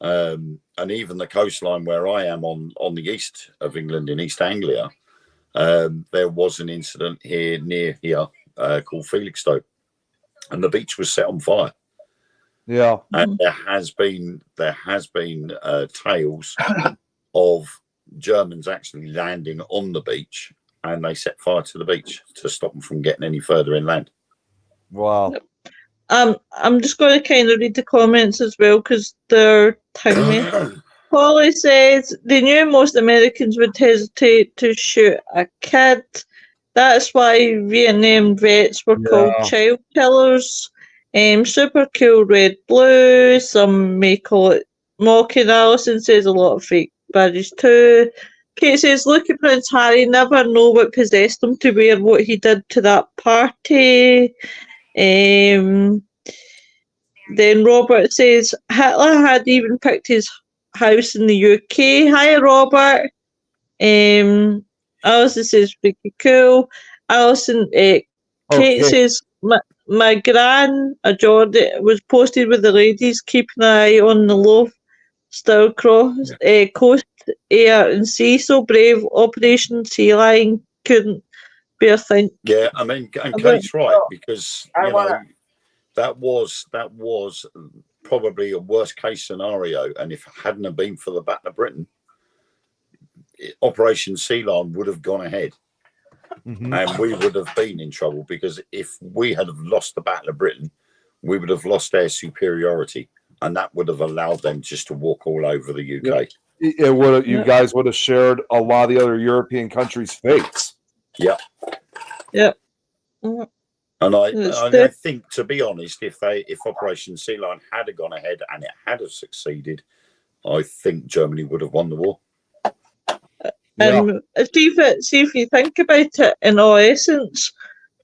and even the coastline where I am on the east of England in East Anglia. There was an incident near here called Felixstowe, and the beach was set on fire. Yeah, and there has been tales of Germans actually landing on the beach, and they set fire to the beach to stop them from getting any further inland. Wow. I'm just going to kind of read the comments as well because they're tiny. Polly says they knew most Americans would hesitate to shoot a kid. That's why Vietnam vets were called child killers. Super cool red blue. Some may call it mocking. Alison says a lot of fake badges too. Kate says, look at Prince Harry. Never know what possessed him to wear what he did to that party. Then Robert says Hitler had even picked his house in the UK. Hi, Robert. Alison says pretty cool. Alison, Kate says my gran, a Geordie, was posted with the ladies keeping an eye on the low still coast, air and sea. So brave. Operation Sea Lion couldn't be a thing. Yeah, I mean, and Kate's right, because that was probably a worst case scenario. And if it hadn't have been for the Battle of Britain, Operation Sea Lion would have gone ahead. And we would have been in trouble, because if we had have lost the Battle of Britain, we would have lost their superiority, and that would have allowed them just to walk all over the UK. It would have, you guys would have shared a lot of the other European countries' fates. Yeah. Yeah. And I think, to be honest, if Operation Sea Lion had gone ahead and it had have succeeded, I think Germany would have won the war. And see if you think about it, in all essence,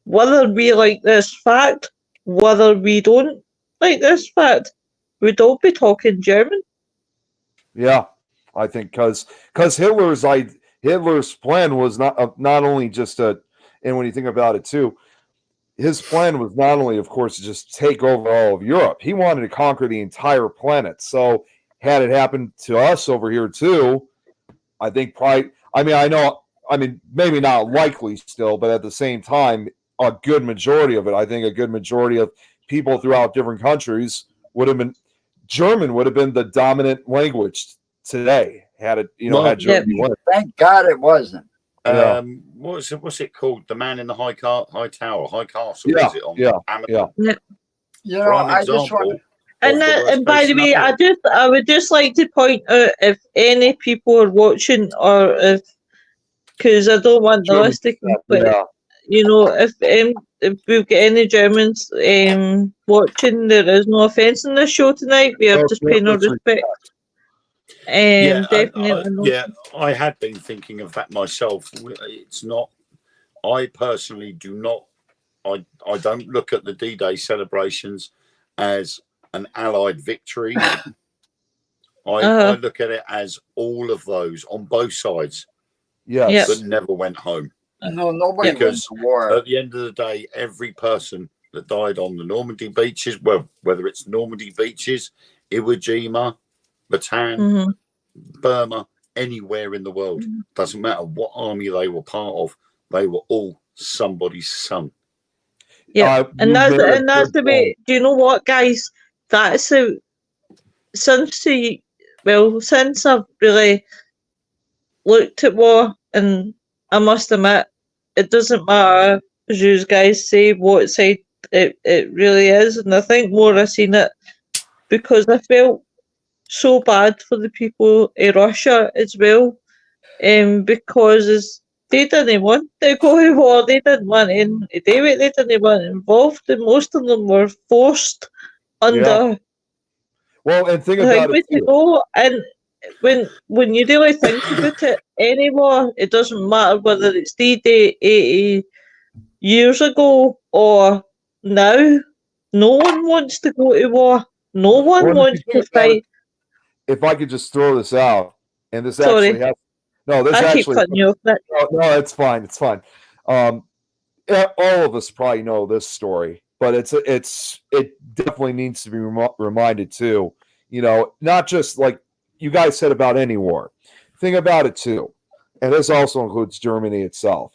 whether we like this fact, whether we don't like this fact, we'd all be talking German. Yeah, I think because Hitler's plan was not only just and when you think about it too, his plan was not only, of course, to just take over all of Europe. He wanted to conquer the entire planet. So had it happened to us over here too, I think probably. Maybe not likely still, but at the same time, a good majority of it, I think a good majority of people throughout different countries German would have been the dominant language today had it, had Germany won it. Thank God it wasn't. What's it called? The Man in the High Castle? Yeah, is it on yeah. You know, I just want. And by the way, I would just like to point out, if any people are watching, or because I don't want the list to complete, if we've got any Germans watching, there is no offence in this show tonight. We are just paying our respect. Definitely. I had been thinking of that myself. It's not. I personally do not. I don't look at the D-Day celebrations as an Allied victory. I look at it as all of those on both sides. Yes. That never went home. No, nobody went to war. At the end of the day, every person that died on the Normandy beaches, well, whether it's Normandy beaches, Iwo Jima, Bataan, Burma, anywhere in the world, doesn't matter what army they were part of, they were all somebody's son. Yeah, and that's the way. Do you know what, guys? That's since I've really looked at war, and I must admit, it doesn't matter, as you guys say, what side it really is, and I think more I've seen it because I felt so bad for the people in Russia as well, because they didn't want to go to war, they didn't want anything to do with it, they didn't want involved, and most of them were forced under. Well, and think about it too. Go. And when you really think about it, anymore, it doesn't matter whether it's D-Day 80 years ago or now. No one wants to go to war. No one wants to fight. If I could just throw this out, and this Sorry. actually has I keep cutting you off. No, it's fine. It's fine. All of us probably know this story, but it definitely needs to be reminded too. Not just like you guys said about any war. Think about it too, and this also includes Germany itself.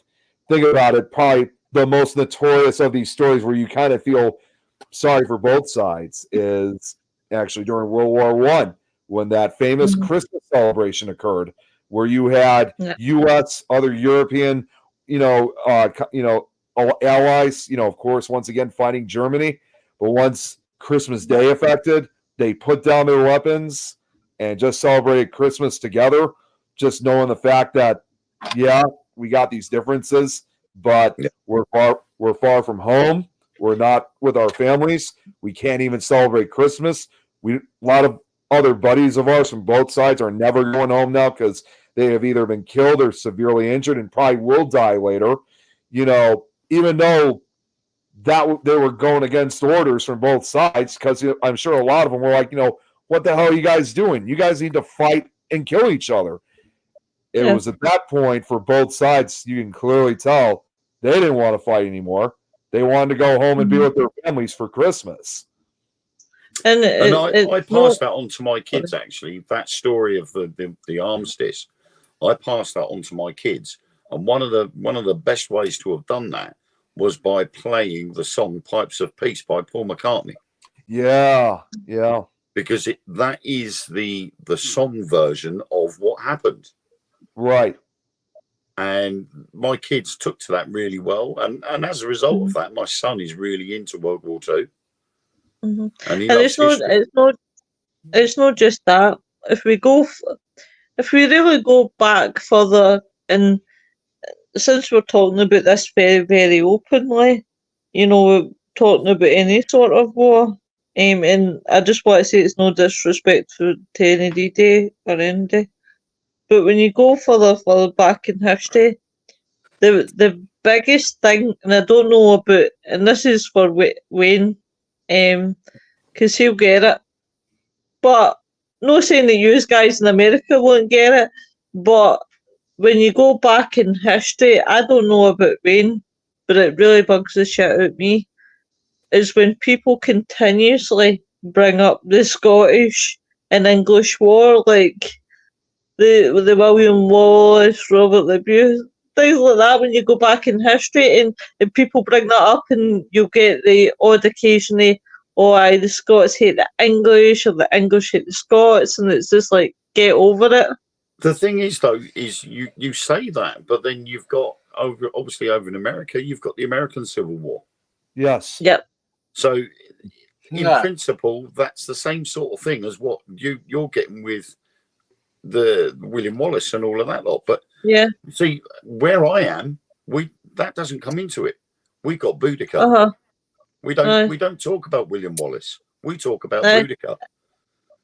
Think about it. Probably the most notorious of these stories, where you kind of feel sorry for both sides, is actually during World War I, when that famous Christmas celebration occurred, where you had U.S., other European, allies, of course, once again fighting Germany. But once Christmas Day affected, they put down their weapons and just celebrated Christmas together, just knowing the fact that, we got these differences, but we're far from home. We're not with our families. We can't even celebrate Christmas. A lot of other buddies of ours from both sides are never going home now because they have either been killed or severely injured and probably will die later. Even though that they were going against orders from both sides, because I'm sure a lot of them were like, what the hell are you guys doing? You guys need to fight and kill each other. It was at that point for both sides, you can clearly tell they didn't want to fight anymore. They wanted to go home and be with their families for Christmas. And I passed that on to my kids, actually, that story of the armistice. I passed that on to my kids. And one of the best ways to have done that was by playing the song Pipes of Peace by Paul McCartney. Yeah. because that is the song version of what happened. Right. And my kids took to that really well, and as a result of that, my son is really into World War II, and he loves history. It's not just that. If we really go back further, and since we're talking about this very, very openly, you know, we're talking about any sort of war, and I just want to say it's no disrespect to any day or any day, but when you go further back in history, the biggest thing, and I don't know about, and this is for Wayne, because he'll get it, but not saying that you guys in America won't get it, but when you go back in history, I don't know about Wayne, but it really bugs the shit out of me, is when people continuously bring up the Scottish and English war, like the William Wallace, Robert the Bruce, things like that. When you go back in history and people bring that up, and you'll get the odd occasionally, oh, aye, the Scots hate the English, or the English hate the Scots, and it's just like, get over it. The thing is, though, is you say that, but then you've got over in America, you've got the American Civil War. Yes. Yep. So, in principle, that's the same sort of thing as what you're getting with the William Wallace and all of that lot. But yeah, see, where I am, that doesn't come into it. We got Boudica. We don't talk about William Wallace. We talk about Boudica.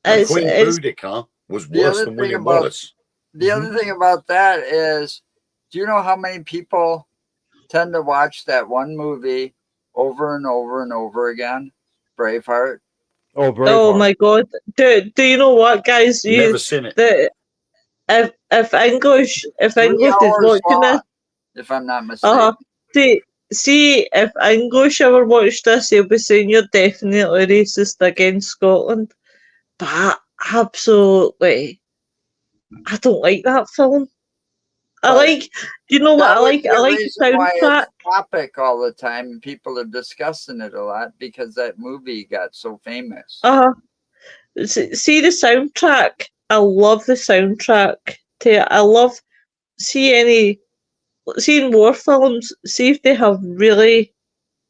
And Queen Boudica was worse than William Wallace. The other thing about that is, do you know how many people tend to watch that one movie over and over and over again? Braveheart. Oh, Braveheart. Oh my God! Do you know what, guys? Never seen it. If English is watching this, if I'm not mistaken. See, if English ever watch this, they'll be saying you're definitely racist against Scotland. But absolutely, I don't like that film. You know what I like? I like the soundtrack. Topic all the time, and people are discussing it a lot because that movie got so famous. See the soundtrack. I love the soundtrack. I love seeing war films. See if they have really,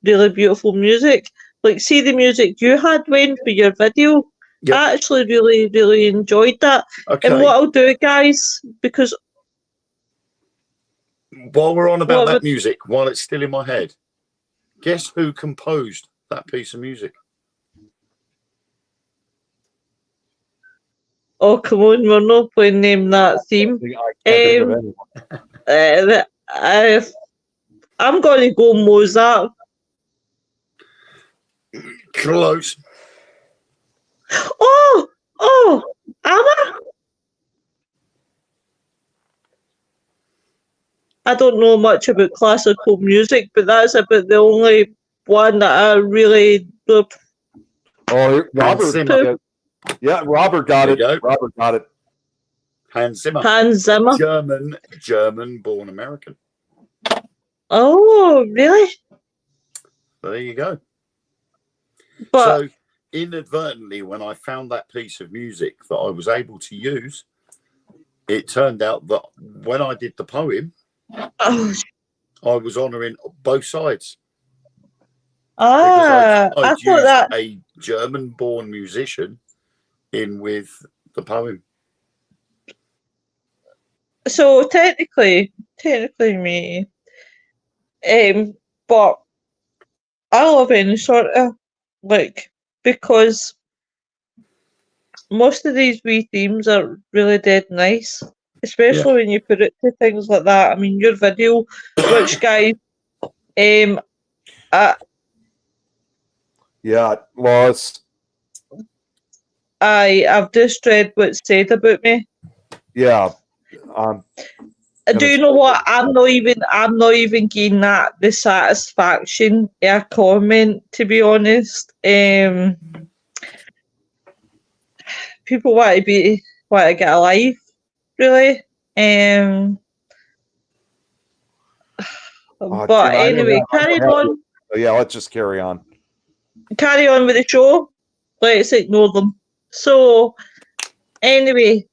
really beautiful music. Like, see the music you had, Wayne, for your video. Yep. I actually really, really enjoyed that. Okay. And what I'll do, guys, because while we're on about that music, while it's still in my head, guess who composed that piece of music? Oh, come on, we're not playing Name That theme. I'm going to go Mozart. Close. Oh, Anna? I don't know much about classical music, but that's about the only one that I really... Oh, Robert. Yeah, Robert got it. Robert got it. Hans Zimmer. German-born American. Oh, really? There you go. But so, inadvertently, when I found that piece of music that I was able to use, it turned out that when I did the poem, I was honouring both sides. I thought that a German-born musician in with the poem. So technically me, but I love any sort of because most of these wee themes are really dead nice, especially when you put it to things like that. I mean, your video, which guys, Lois. I've just read what's said about me. Yeah. Do you know what? I'm not even getting the satisfaction of a comment, to be honest. People want to get a life, really. But anyway, carry on. Yeah, let's just carry on. Carry on with the show. Let's ignore them. So anyway,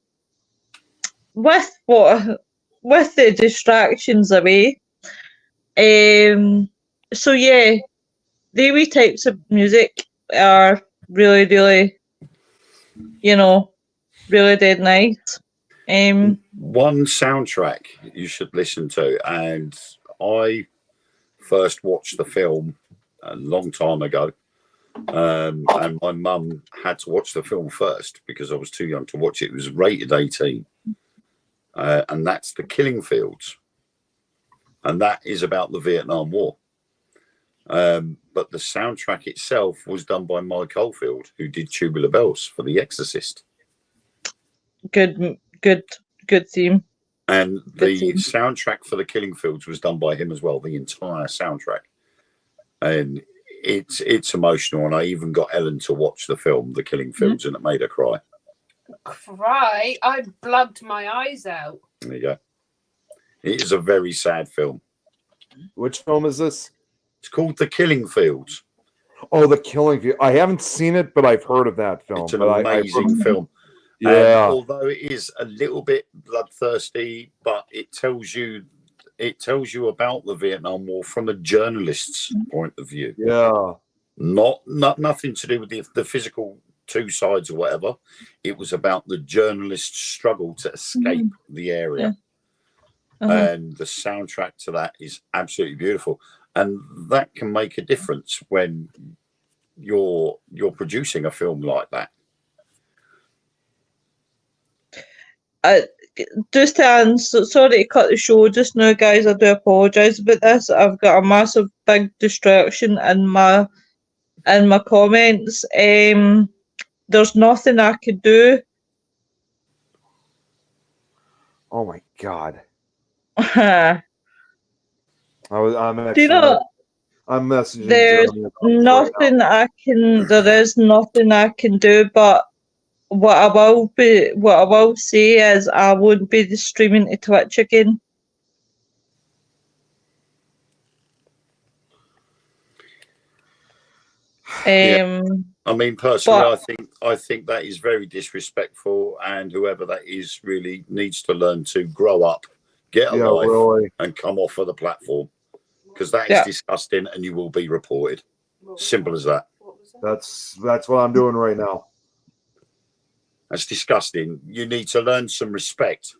with the distractions away, so yeah, the wee types of music are really, really, really dead nice. One soundtrack you should listen to, and I first watched the film a long time ago, and my mum had to watch the film first because I was too young to watch it. It was rated 18, and that's The Killing Fields, and that is about the Vietnam War. But the soundtrack itself was done by Mike Oldfield, who did Tubular Bells for The Exorcist. Good theme. And the soundtrack for The Killing Fields was done by him as well, the entire soundtrack. And it's emotional, and I even got Ellen to watch the film The Killing Fields, and it made her cry. Cry? I blood my eyes out. There you go. It is a very sad film. Which film is this? It's called The Killing Fields. Oh, The Killing Fields. I haven't seen it, but I've heard of that film. It's an amazing film. Yeah. Although it is a little bit bloodthirsty, but it tells you about the Vietnam War from a journalist's point of view. Yeah. Not nothing to do with the physical two sides or whatever. It was about the journalist's struggle to escape the area. And the soundtrack to that is absolutely beautiful. And that can make a difference when you're producing a film like that. Just to sorry to cut the show just now, guys. I do apologise about this. I've got a massive big distraction in my comments. There's nothing I could do. Oh my God. I'm messaging. There's nothing I can. There is nothing I can do. But what I will say is I won't be streaming to Twitch again. I mean, personally, I think that is very disrespectful, and whoever that is really needs to learn to grow up, get a life, and come off of the platform, because that is disgusting, and you will be reported. Simple as that. That's what I'm doing right now. That's disgusting. You need to learn some respect.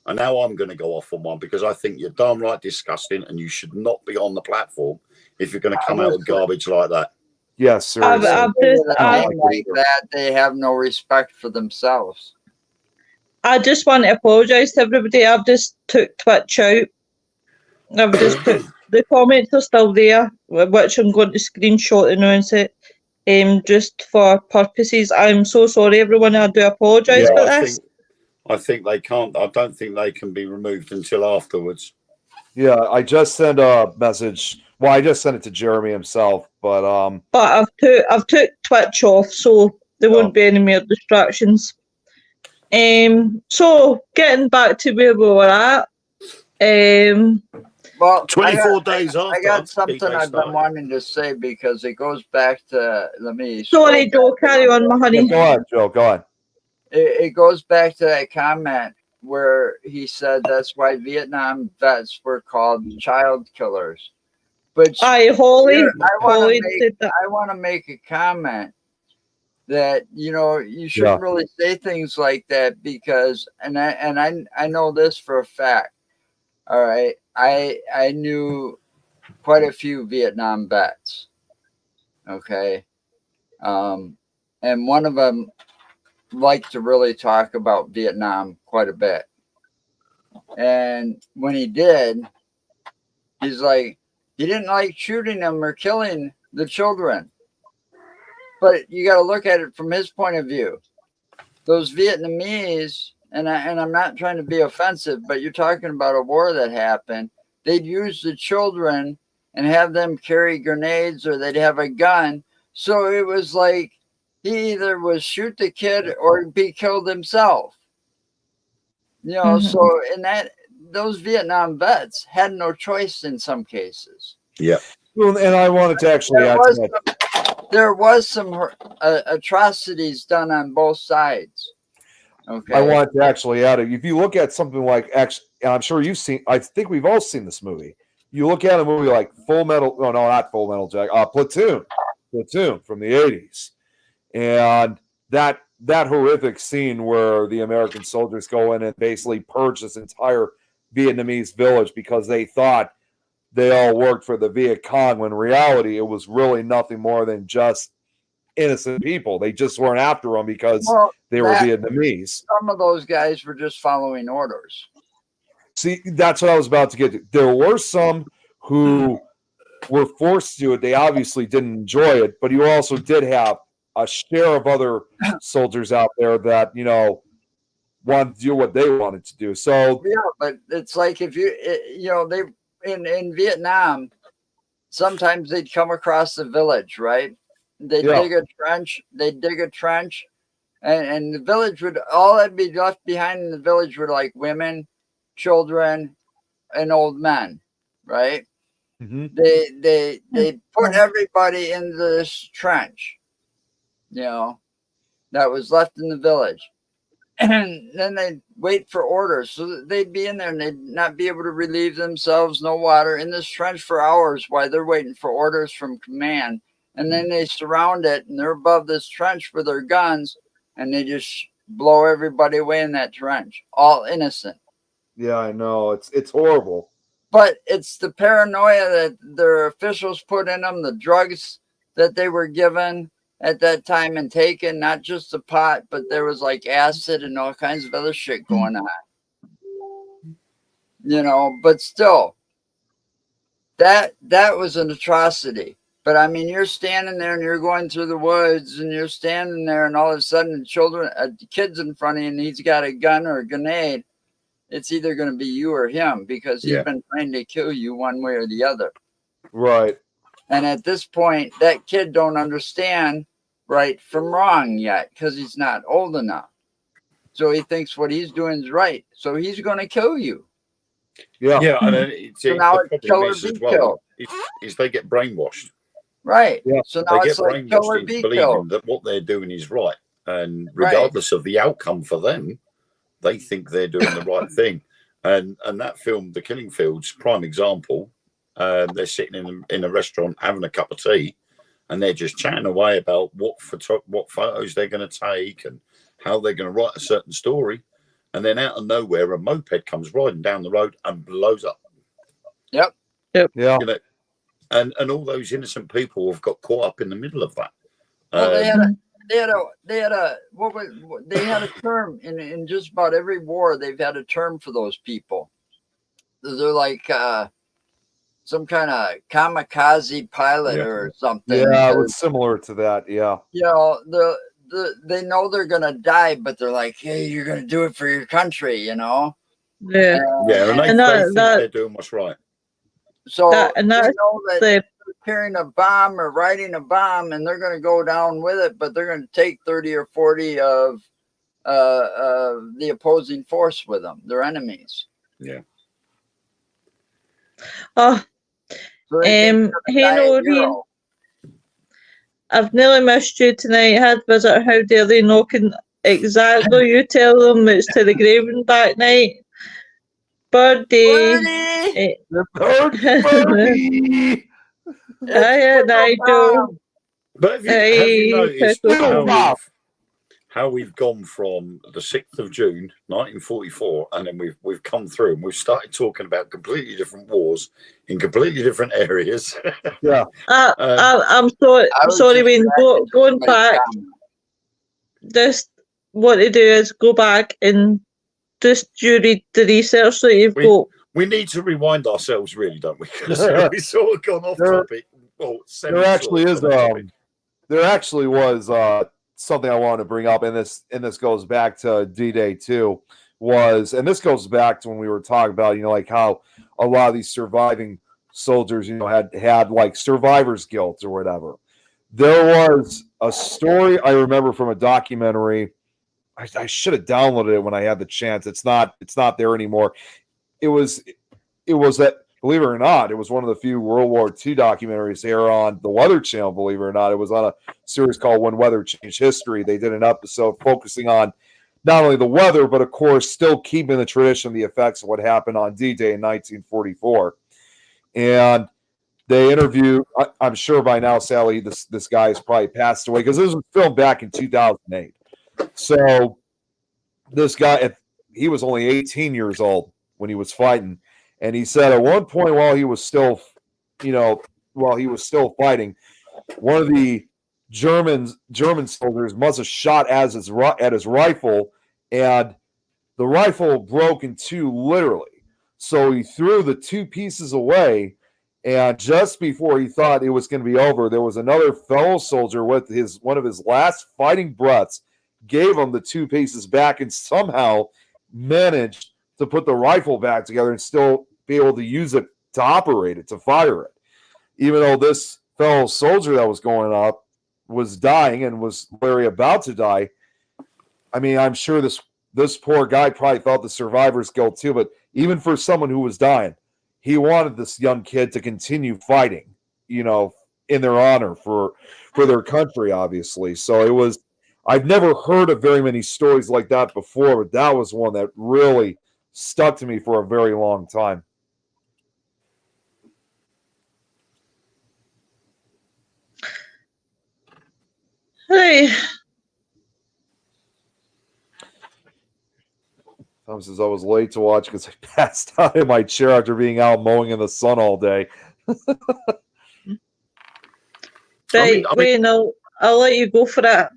And now I'm going to go off on one because I think you're damn right disgusting, and you should not be on the platform if you're going to come out with garbage like that. Yes, sir. Like that, they have no respect for themselves. I just want to apologise to everybody. I've just took Twitch out. I've just put the comments are still there, which I'm going to screenshot and announce it. Just for purposes. I'm so sorry, everyone. I do apologise for this. I think they can't. I don't think they can be removed until afterwards. Yeah, I just sent a message. Well, I just sent it to Jeremy himself, but I've took Twitch off, so there won't be any more distractions. So getting back to where we were at. Well, 24 days after. I got something I've been wanting to say because it goes back to. Sorry, Joe. Carry on, my honey. Go on, Joe. Go on. It goes back to that comment where he said that's why Vietnam vets were called child killers. But I want to make a comment that you shouldn't really say things like that because I know this for a fact. All right, I knew quite a few Vietnam vets. Okay, and one of them liked to really talk about Vietnam quite a bit. And when he did, he's like, he didn't like shooting them or killing the children. But you got to look at it from his point of view. Those Vietnamese, and I'm not trying to be offensive, but you're talking about a war that happened. They'd use the children and have them carry grenades, or they'd have a gun. So it was like he either was shoot the kid or be killed himself. So in that, those Vietnam vets had no choice in some cases. Yeah. Well, and I wanted to actually add to that. there was some atrocities done on both sides. Okay. I want to actually add it. If you look at something like, and I'm sure you've seen, I think we've all seen this movie. You look at a movie like not Full Metal Jacket, Platoon from the 80s. And that horrific scene where the American soldiers go in and basically purge this entire Vietnamese village because they thought they all worked for the Viet Cong, when in reality it was really nothing more than just innocent people. They just weren't after them because they were Vietnamese. Some of those guys were just following orders. See, that's what I was about to get to. There were some who were forced to do it. They obviously didn't enjoy it, but you also did have a share of other soldiers out there that, wanted to do what they wanted to do. So yeah, but it's like if they in Vietnam, sometimes they'd come across the village, right? They'd dig a trench, and the village all that'd be left behind in the village were like women, children, and old men, right? Mm-hmm. They put everybody in this trench, that was left in the village. And then they'd wait for orders. So they'd be in there and they'd not be able to relieve themselves, no water, in this trench for hours while they're waiting for orders from command. And then they surround it and they're above this trench with their guns and they just blow everybody away in that trench, all innocent. Yeah, I know. It's horrible. But it's the paranoia that their officials put in them, the drugs that they were given at that time and taken, not just the pot, but there was like acid and all kinds of other shit going on. But still, that was an atrocity. But I mean, you're standing there and you're going through the woods and you're standing there and all of a sudden the kid's in front of you and he's got a gun or a grenade. It's either going to be you or him because he's been trying to kill you one way or the other. Right. And at this point, that kid don't understand right from wrong yet because he's not old enough. So he thinks what he's doing is right. So he's going to kill you. Yeah. Yeah. And so now it's kill or be killed. Is they get brainwashed. Right. Yeah. So now they it's get like brainwashed kill or into be believing killed. that what they're doing is right. And regardless of the outcome for them, they think they're doing the right thing. And that film, The Killing Fields, prime example. They're sitting in a restaurant having a cup of tea, and they're just chatting away about what photos they're going to take and how they're going to write a certain story. And then out of nowhere, a moped comes riding down the road and blows up. Yep. Yeah. And all those innocent people have got caught up in the middle of that. Well, they had a term in just about every war. They've had a term for those people. They're like some kind of kamikaze pilot or something. Yeah, it was similar to that. Yeah. They know they're gonna die, but they're like, "Hey, you're gonna do it for your country," Yeah. And they think they're doing what's right. So they know that they're carrying a bomb or riding a bomb, and they're gonna go down with it, but they're gonna take 30 or 40 of the opposing force with them, their enemies. Yeah. Oh, So hey, Noreen, I've nearly missed you tonight. I had visit. How dare they knocking? Exactly, you tell them it's to the grave and back night. Birdie. Birdie. Nigel. But have you noticed how we've gone from the 6th of June, 1944, and then we've come through and we've started talking about completely different wars in completely different areas. Yeah. I'm sorry. I'm sorry, Wayne. Going back. Just what to do is go back and just do the research that you've got. We need to rewind ourselves, really, don't we? Because we sort of gone off topic. Well, there actually was something I wanted to bring up, and this goes back to D-Day too. And this goes back to when we were talking about, like how a lot of these surviving soldiers, had like survivor's guilt or whatever. There was a story I remember from a documentary. I should have downloaded it when I had the chance. It's not there anymore. It was that believe it or not, it was one of the few World War II documentaries here on the Weather Channel, believe it or not. It was on a series called When Weather Changed History. They did an episode focusing on not only the weather, but of course, still keeping the tradition of the effects of what happened on D-Day in 1944. And they interviewed, I'm sure by now, Sally, this guy has probably passed away because this was filmed back in 2008. So this guy, he was only 18 years old when he was fighting. And he said at one point while he was still fighting, one of the German soldiers must have shot at his rifle, and the rifle broke in two, literally. So he threw the two pieces away, and just before he thought it was going to be over, there was another fellow soldier with one of his last fighting breaths, gave him the two pieces back, and somehow managed to put the rifle back together and still be able to use it to operate it, to fire it. Even though this fellow soldier that was going up was dying and was literally about to die. I mean, I'm sure this poor guy probably felt the survivor's guilt too, but even for someone who was dying, he wanted this young kid to continue fighting, in their honor for their country, obviously. So I've never heard of very many stories like that before, but that was one that really stuck to me for a very long time. Hey. Tom says I was late to watch because I passed out in my chair after being out mowing in the sun all day. Right, Wayne, I'll let you go for that.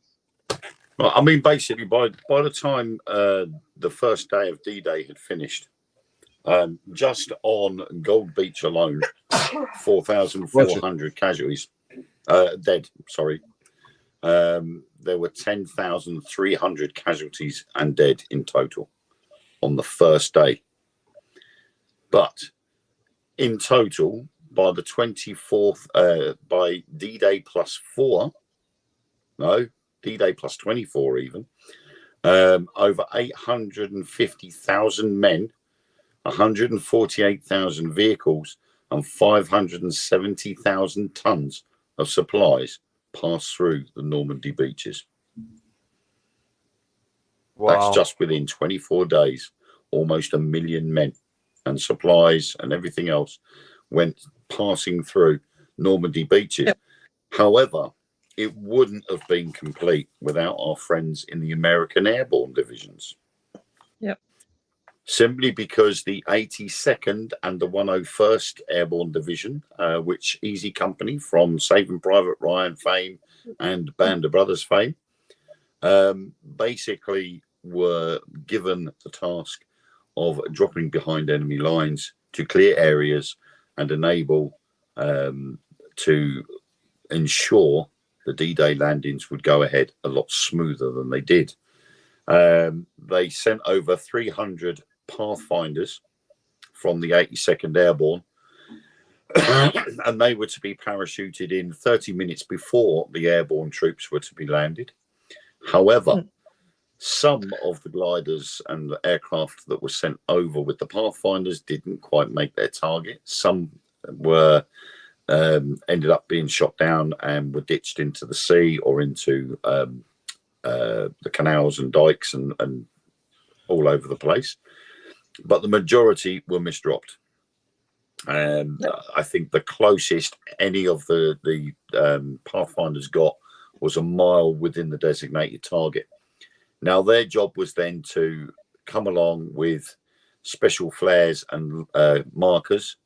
Well, I mean, basically, by the time the first day of D-Day had finished, just on Gold Beach alone, 4,400 casualties, dead, sorry. There were 10,300 casualties and dead in total on the first day. But in total, by the 24th, by D-Day +4, no, D-Day +24 even, over 850,000 men, 148,000 vehicles, and 570,000 tons of supplies passed through the Normandy beaches. Wow. That's just within 24 days. Almost 1 million men and supplies and everything else went passing through Normandy beaches. Yep. However, it wouldn't have been complete without our friends in the American Airborne Divisions. Yep. Simply because the 82nd and the 101st Airborne Division, which Easy Company from Saving Private Ryan fame and Band of Brothers fame, basically were given the task of dropping behind enemy lines to clear areas and enable to ensure the D-Day landings would go ahead a lot smoother than they did. They sent over 300 Pathfinders from the 82nd Airborne, and they were to be parachuted in 30 minutes before the airborne troops were to be landed. However, some of the gliders and the aircraft that were sent over with the Pathfinders didn't quite make their target. Some were ended up being shot down and were ditched into the sea or into the canals and dikes and all over the place. But the majority were misdropped. I think the closest any of the Pathfinders got was a mile within the designated target. Now, their job was then to come along with special flares and markers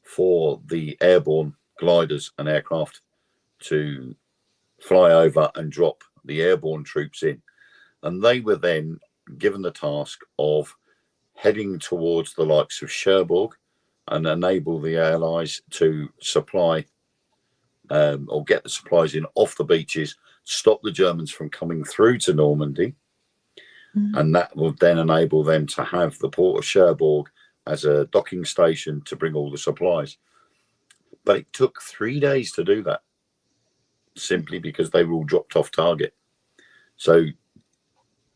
for the airborne gliders and aircraft to fly over and drop the airborne troops in. And they were then given the task of heading towards the likes of Cherbourg and enable the Allies to supply or get the supplies in off the beaches, stop the Germans from coming through to Normandy. And that will then enable them to have the port of Cherbourg as a docking station to bring all the supplies. But it took 3 days to do that, simply because they were all dropped off target. So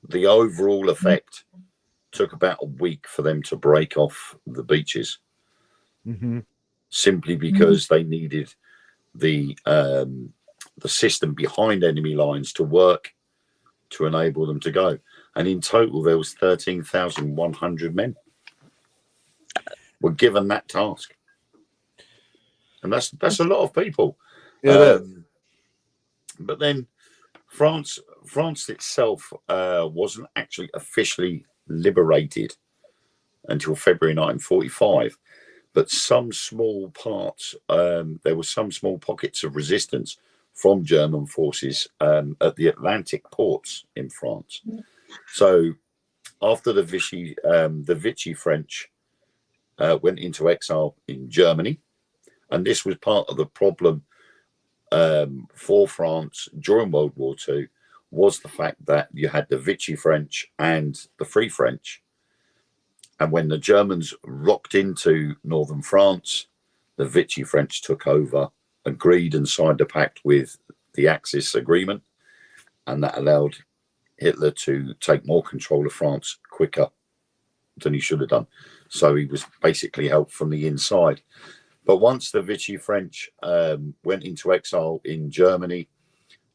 the overall effect took about a week for them to break off the beaches. simply because they needed the system behind enemy lines to work to enable them to go. And in total, there was 13,100 men were given that task, and that's a lot of people. It is. But then France itself wasn't actually officially liberated until February 1945. But some small parts, there were some small pockets of resistance from German forces at the Atlantic ports in France. So after the Vichy French went into exile in Germany, and this was part of the problem for France during World War II, was the fact that you had the Vichy French and the Free French. And when the Germans rocked into northern France, the Vichy French took over, agreed and signed a pact with the Axis agreement, and that allowed Hitler to take more control of France quicker than he should have done. So he was basically helped from the inside. But once the Vichy French went into exile in Germany,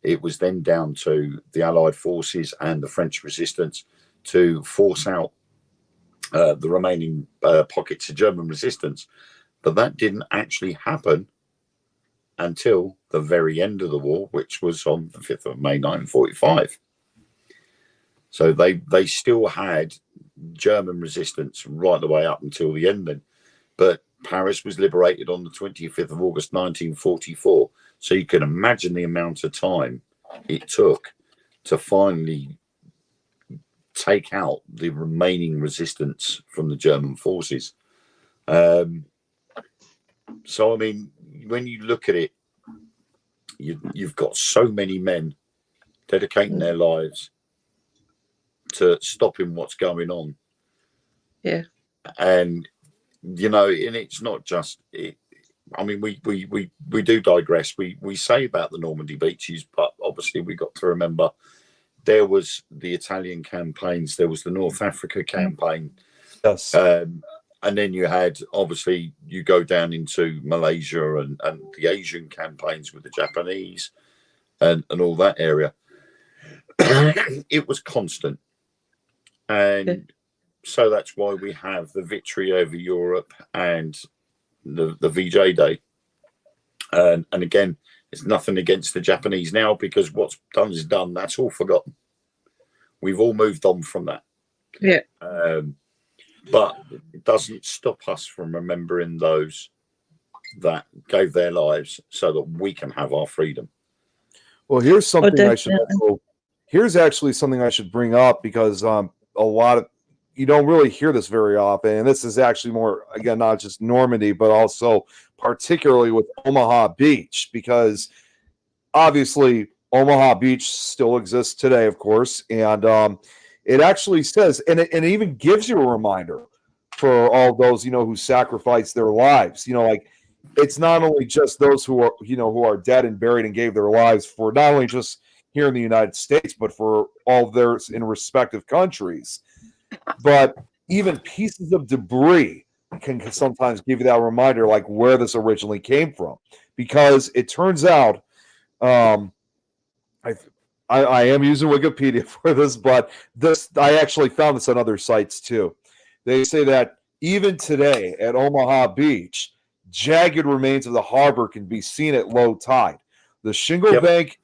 it was then down to the Allied forces and the French resistance to force out the remaining pockets of German resistance. But that didn't actually happen until the very end of the war, which was on the 5th of May 1945. So they still had German resistance right the way up until the ending. But Paris was liberated on the 25th of August 1944. So you can imagine the amount of time it took to finally take out the remaining resistance from the German forces. So, I mean, when you look at it, you've got so many men dedicating their lives to stopping what's going on. Yeah. And, you know, and it's not just it. I mean, we do digress. We say about the Normandy beaches, but obviously we got to remember there was the Italian campaigns, there was the North Africa campaign. Yes. And then you had, obviously, you go down into Malaysia and the Asian campaigns with the Japanese and all that area. It was constant. And so that's why we have the victory over Europe and the VJ Day. And again, it's nothing against the Japanese now, because what's done is done. That's all forgotten. We've all moved on from that. Yeah. But it doesn't stop us from remembering those that gave their lives so that we can have our freedom. Well, here's something here's actually something I should bring up, because a lot of you don't really hear this very often, and this is actually more, again, not just Normandy, but also particularly with Omaha Beach, because obviously Omaha Beach still exists today, of course, and it actually says, and it even gives you a reminder for all those, you know, who sacrificed their lives. You know, like, it's not only just those who are, you know, who are dead and buried and gave their lives for not only just here in the United States, but for all of theirs in respective countries. But even pieces of debris can sometimes give you that reminder, like where this originally came from, because it turns out, I am using Wikipedia for this, but I actually found this on other sites too. They say that even today at Omaha Beach, jagged remains of the harbor can be seen at low tide. The shingle bank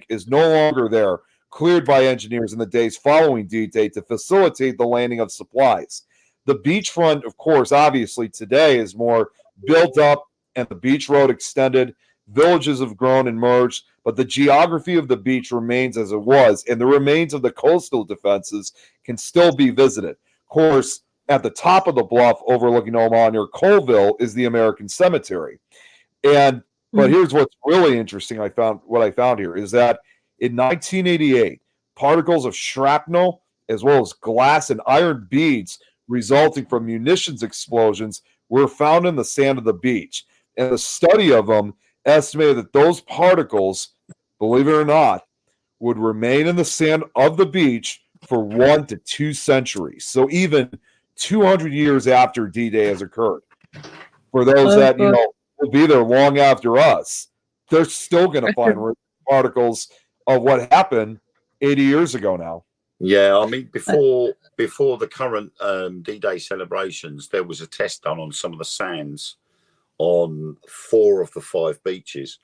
is no longer there, cleared by engineers in the days following D-Day to facilitate the landing of supplies. The beachfront, of course, obviously today is more built up, and the beach road extended. Villages have grown and merged, but the geography of the beach remains as it was, and the remains of the coastal defenses can still be visited. Of course, at the top of the bluff overlooking Omaha near Colville is the American Cemetery. But here's what's really interesting. What I found here is that in 1988, particles of shrapnel, as well as glass and iron beads resulting from munitions explosions, were found in the sand of the beach. And the study of them estimated that those particles, believe it or not, would remain in the sand of the beach for 1 to 2 centuries. So even 200 years after D-Day has occurred. for those Oh, that, God. will be there long after us. They're still going to find particles of what happened 80 years ago now. Yeah, I mean, before the current D-Day celebrations, there was a test done on some of the sands on 4 of the 5 beaches,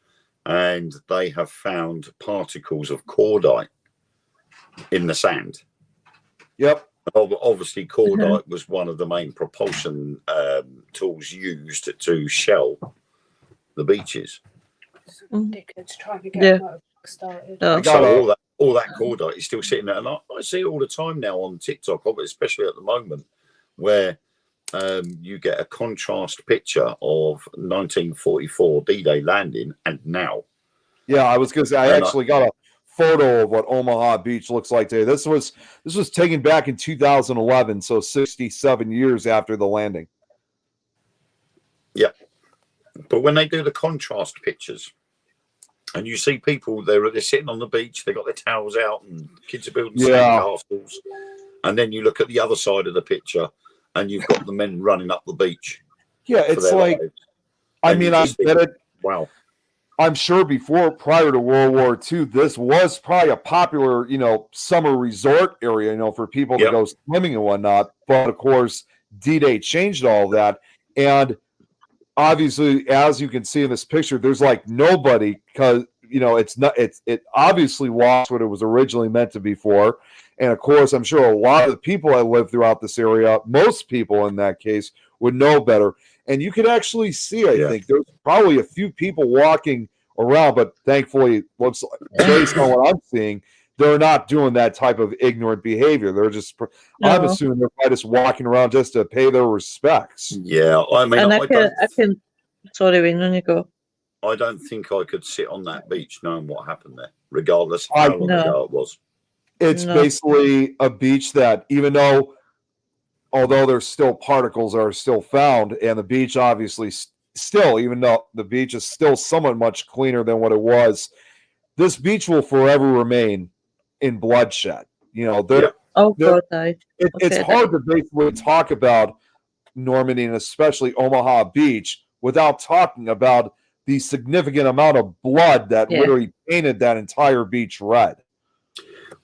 and they have found particles of cordite in the sand. Yep. Obviously, cordite was one of the main propulsion tools used to shell the beaches. Dickheads trying to get a motorbike started. So all that cordite is still sitting there, and I see it all the time now on TikTok, especially at the moment, where you get a contrast picture of 1944 D-Day landing and now. Yeah, I was going to say, I actually got a photo of what Omaha Beach looks like today. This was taken back in 2011, so 67 years after the landing. Yeah, but when they do the contrast pictures, and you see people, they're sitting on the beach, they've got their towels out, and kids are building sandcastles, and then you look at the other side of the picture, and you've got the men running up the beach. Yeah, it's like, I mean, I get it. Wow. I'm sure prior to World War II, this was probably a popular, summer resort area, for people to go swimming and whatnot. But of course, D-Day changed all that. And obviously, as you can see in this picture, there's like nobody, because, it obviously lost what it was originally meant to be for. And of course, I'm sure a lot of the people that live throughout this area, most people in that case, would know better. And you could actually see, I think, there's probably a few people walking around, but thankfully, looks based on what I'm seeing, they're not doing that type of ignorant behavior. They're just, I'm assuming they're just walking around just to pay their respects. Yeah, I mean, and I can. Sorry, Wayne, on you go. I don't think I could sit on that beach knowing what happened there, regardless of how long ago it was. It's basically a beach that, although there's still particles are still found, and the beach obviously still, even though the beach is still somewhat much cleaner than what it was, this beach will forever remain in bloodshed. It's hard to basically talk about Normandy and especially Omaha Beach without talking about the significant amount of blood that literally painted that entire beach red.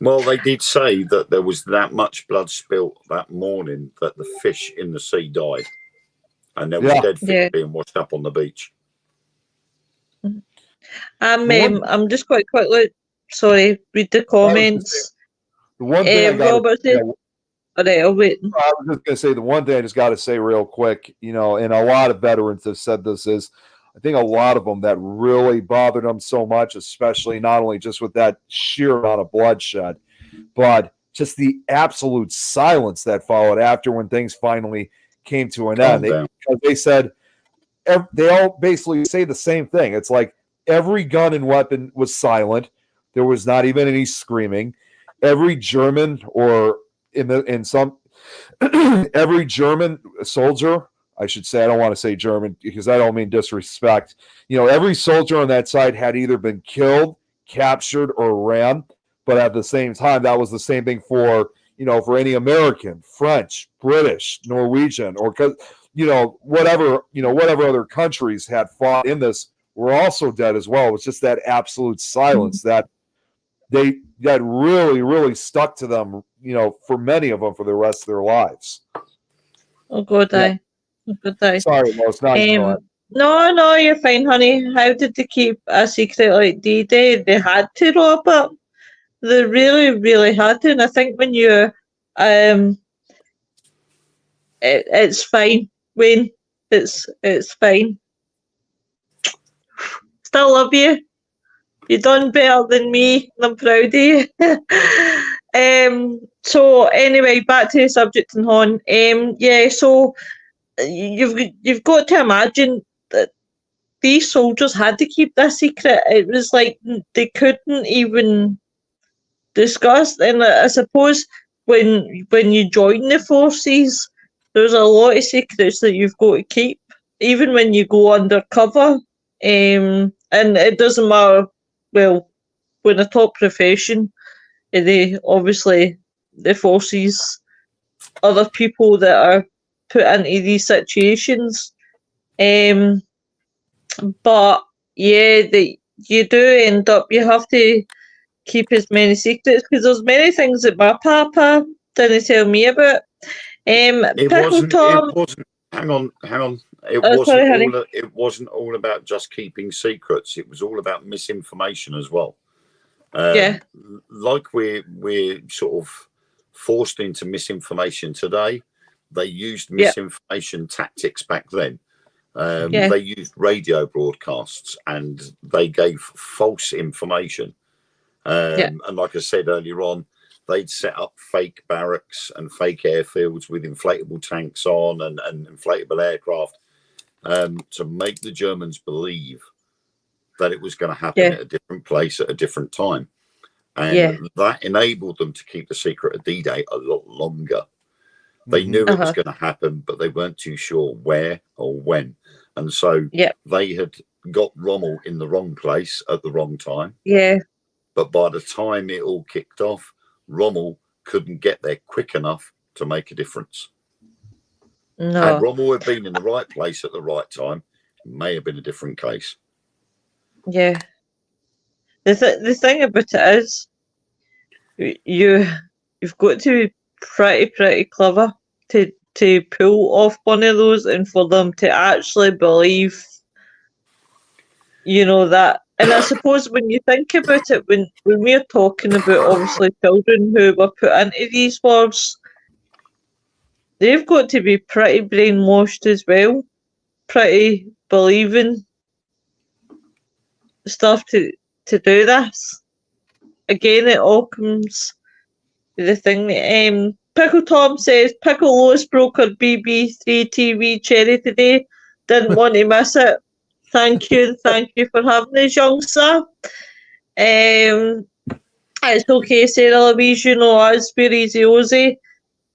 Well, they did say that there was that much blood spilt that morning that the fish in the sea died. And there was dead fish being washed up on the beach. I'm just quite quickly, sorry, read the comments. The one thing Robert said, I'll wait. I was just going to say, the one thing I just got to say real quick, and a lot of veterans have said this, is I think a lot of them that really bothered them so much, especially not only just with that sheer amount of bloodshed, but just the absolute silence that followed after when things finally came to an end. They said, they all basically say the same thing. It's like every gun and weapon was silent. There was not even any screaming. Every German, or every German soldier, I should say, I don't want to say German because I don't mean disrespect. Every soldier on that side had either been killed, captured, or ran. But at the same time, that was the same thing for any American, French, British, Norwegian, or whatever other countries had fought in this were also dead as well. It was just that absolute silence that really, really stuck to them, for many of them for the rest of their lives. Oh, good day. Good day. Sorry, no, it's not. No, you're fine, honey. How did they keep a secret like D-Day? They had to, Robert. They really, really had to. And I think when you, it's fine, Wayne. It's fine. Still love you. You've done better than me. I'm proud of you. So anyway, back to the subject and on. So you've got to imagine that these soldiers had to keep this secret. It was like they couldn't even discuss. And I suppose when you join the forces, there's a lot of secrets that you've got to keep, even when you go undercover. And it doesn't matter. Well, when a top profession, obviously the forces, other people that are put into these situations, But yeah, you do end up, you have to keep as many secrets because there's many things that my papa didn't tell me about. Pickle Tom. It wasn't. Hang on. It Oh, sorry, honey. It wasn't all about just keeping secrets. It was all about misinformation as well. Yeah. Like we're sort of forced into misinformation today. They used misinformation tactics back then. They used radio broadcasts and they gave false information. And like I said earlier on, they'd set up fake barracks and fake airfields with inflatable tanks on and inflatable aircraft to make the Germans believe that it was going to happen at a different place at a different time. And that enabled them to keep the secret of D-Day a lot longer. They knew it was going to happen, but they weren't too sure where or when. And so they had got Rommel in the wrong place at the wrong time. Yeah. But by the time it all kicked off, Rommel couldn't get there quick enough to make a difference. No. Had Rommel had been in the right place at the right time, it may have been a different case. Yeah. The thing about it is, you've got to be pretty clever to pull off one of those, and for them to actually believe, that. And I suppose when you think about it, when we're talking about obviously children who were put into these wars, they've got to be pretty brainwashed as well, pretty believing stuff to do this. Again, it all comes to the thing that Pickle Tom says, Pickle Lois broke her BB3 TV cherry today. Didn't want to miss it. Thank you for having us, young sir. It's okay, Sarah Louise, you know us, we're easy Ozzy.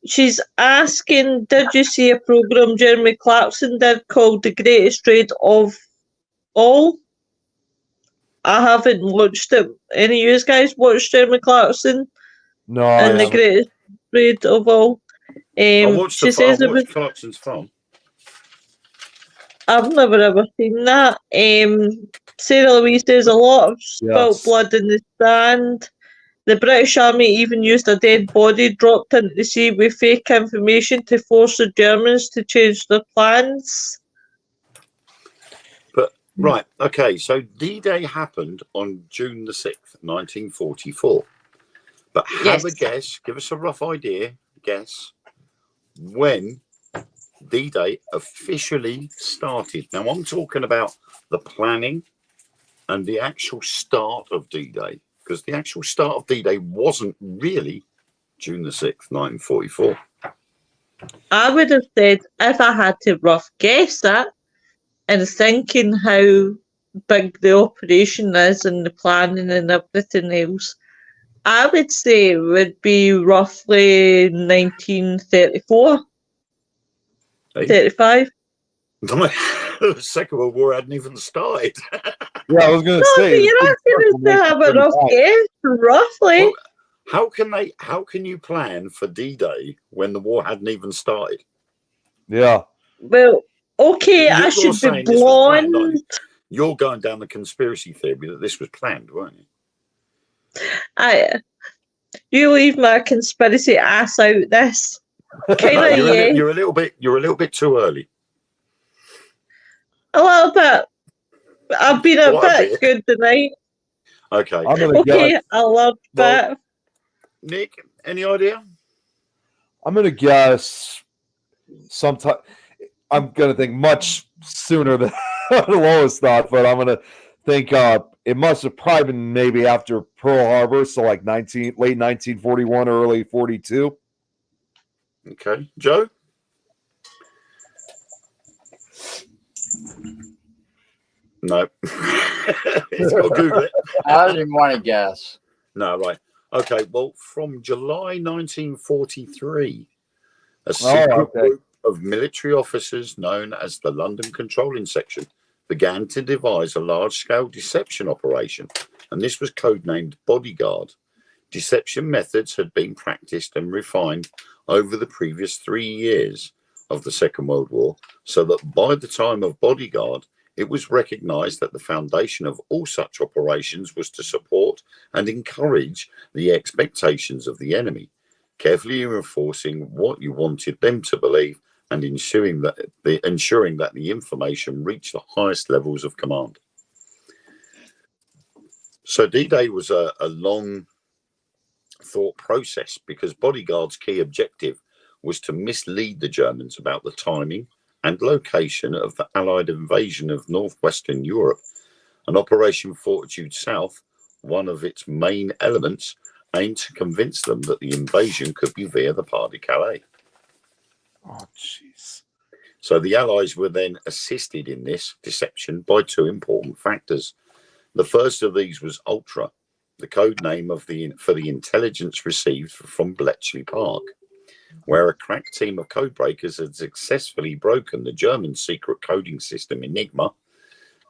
She's asking, did you see a programme Jeremy Clarkson did called The Greatest Trade of All? I haven't watched it. Any of you guys watched Jeremy Clarkson? No, and The Greatest Trade of All? I watched Clarkson's film. I've never ever seen that. Sarah Louise says a lot of spilt blood in the sand. The British Army even used a dead body dropped into the sea with fake information to force the Germans to change their plans. But right, okay, so D-Day happened on June the 6th, 1944. But have a guess, give us a rough idea, guess, when D-Day officially started. Now, I'm talking about the planning and the actual start of D-Day, because the actual start of D-Day wasn't really June the 6th, 1944. I would have said, if I had to rough guess that, and thinking how big the operation is and the planning and everything else, I would say it would be roughly 1934. 35. The Second World War hadn't even started. Yeah, I was going to say. But you're not going to have a rough guess, roughly. Well, how can you plan for D-Day when the war hadn't even started? Yeah. Well, okay, I should be blonde. You're going down the conspiracy theory that this was planned, weren't you? You leave my conspiracy ass out this. You're a little bit too early. A little bit. I've been a bit good tonight. Okay. I love that. Nick, any idea? I'm gonna guess sometime. I'm gonna think much sooner than Lois thought, but I'm gonna think it must have probably been maybe after Pearl Harbor, so like late 1941, early 42. Okay, Joe. No, he's got to Google it. I didn't want to guess. No, right. Okay, well, from July 1943, a secret group of military officers known as the London Controlling Section began to devise a large-scale deception operation, and this was codenamed Bodyguard. Deception methods had been practiced and refined over the previous 3 years of the Second World War, so that by the time of Bodyguard, it was recognised that the foundation of all such operations was to support and encourage the expectations of the enemy, carefully reinforcing what you wanted them to believe and ensuring that the information reached the highest levels of command. So D-Day was a long thought process, because Bodyguard's key objective was to mislead the Germans about the timing and location of the Allied invasion of northwestern Europe. And Operation Fortitude South, one of its main elements, aimed to convince them that the invasion could be via the Pas-de-Calais. Oh, jeez. So the Allies were then assisted in this deception by two important factors. The first of these was Ultra, the code name for the intelligence received from Bletchley Park, where a crack team of codebreakers had successfully broken the German secret coding system Enigma.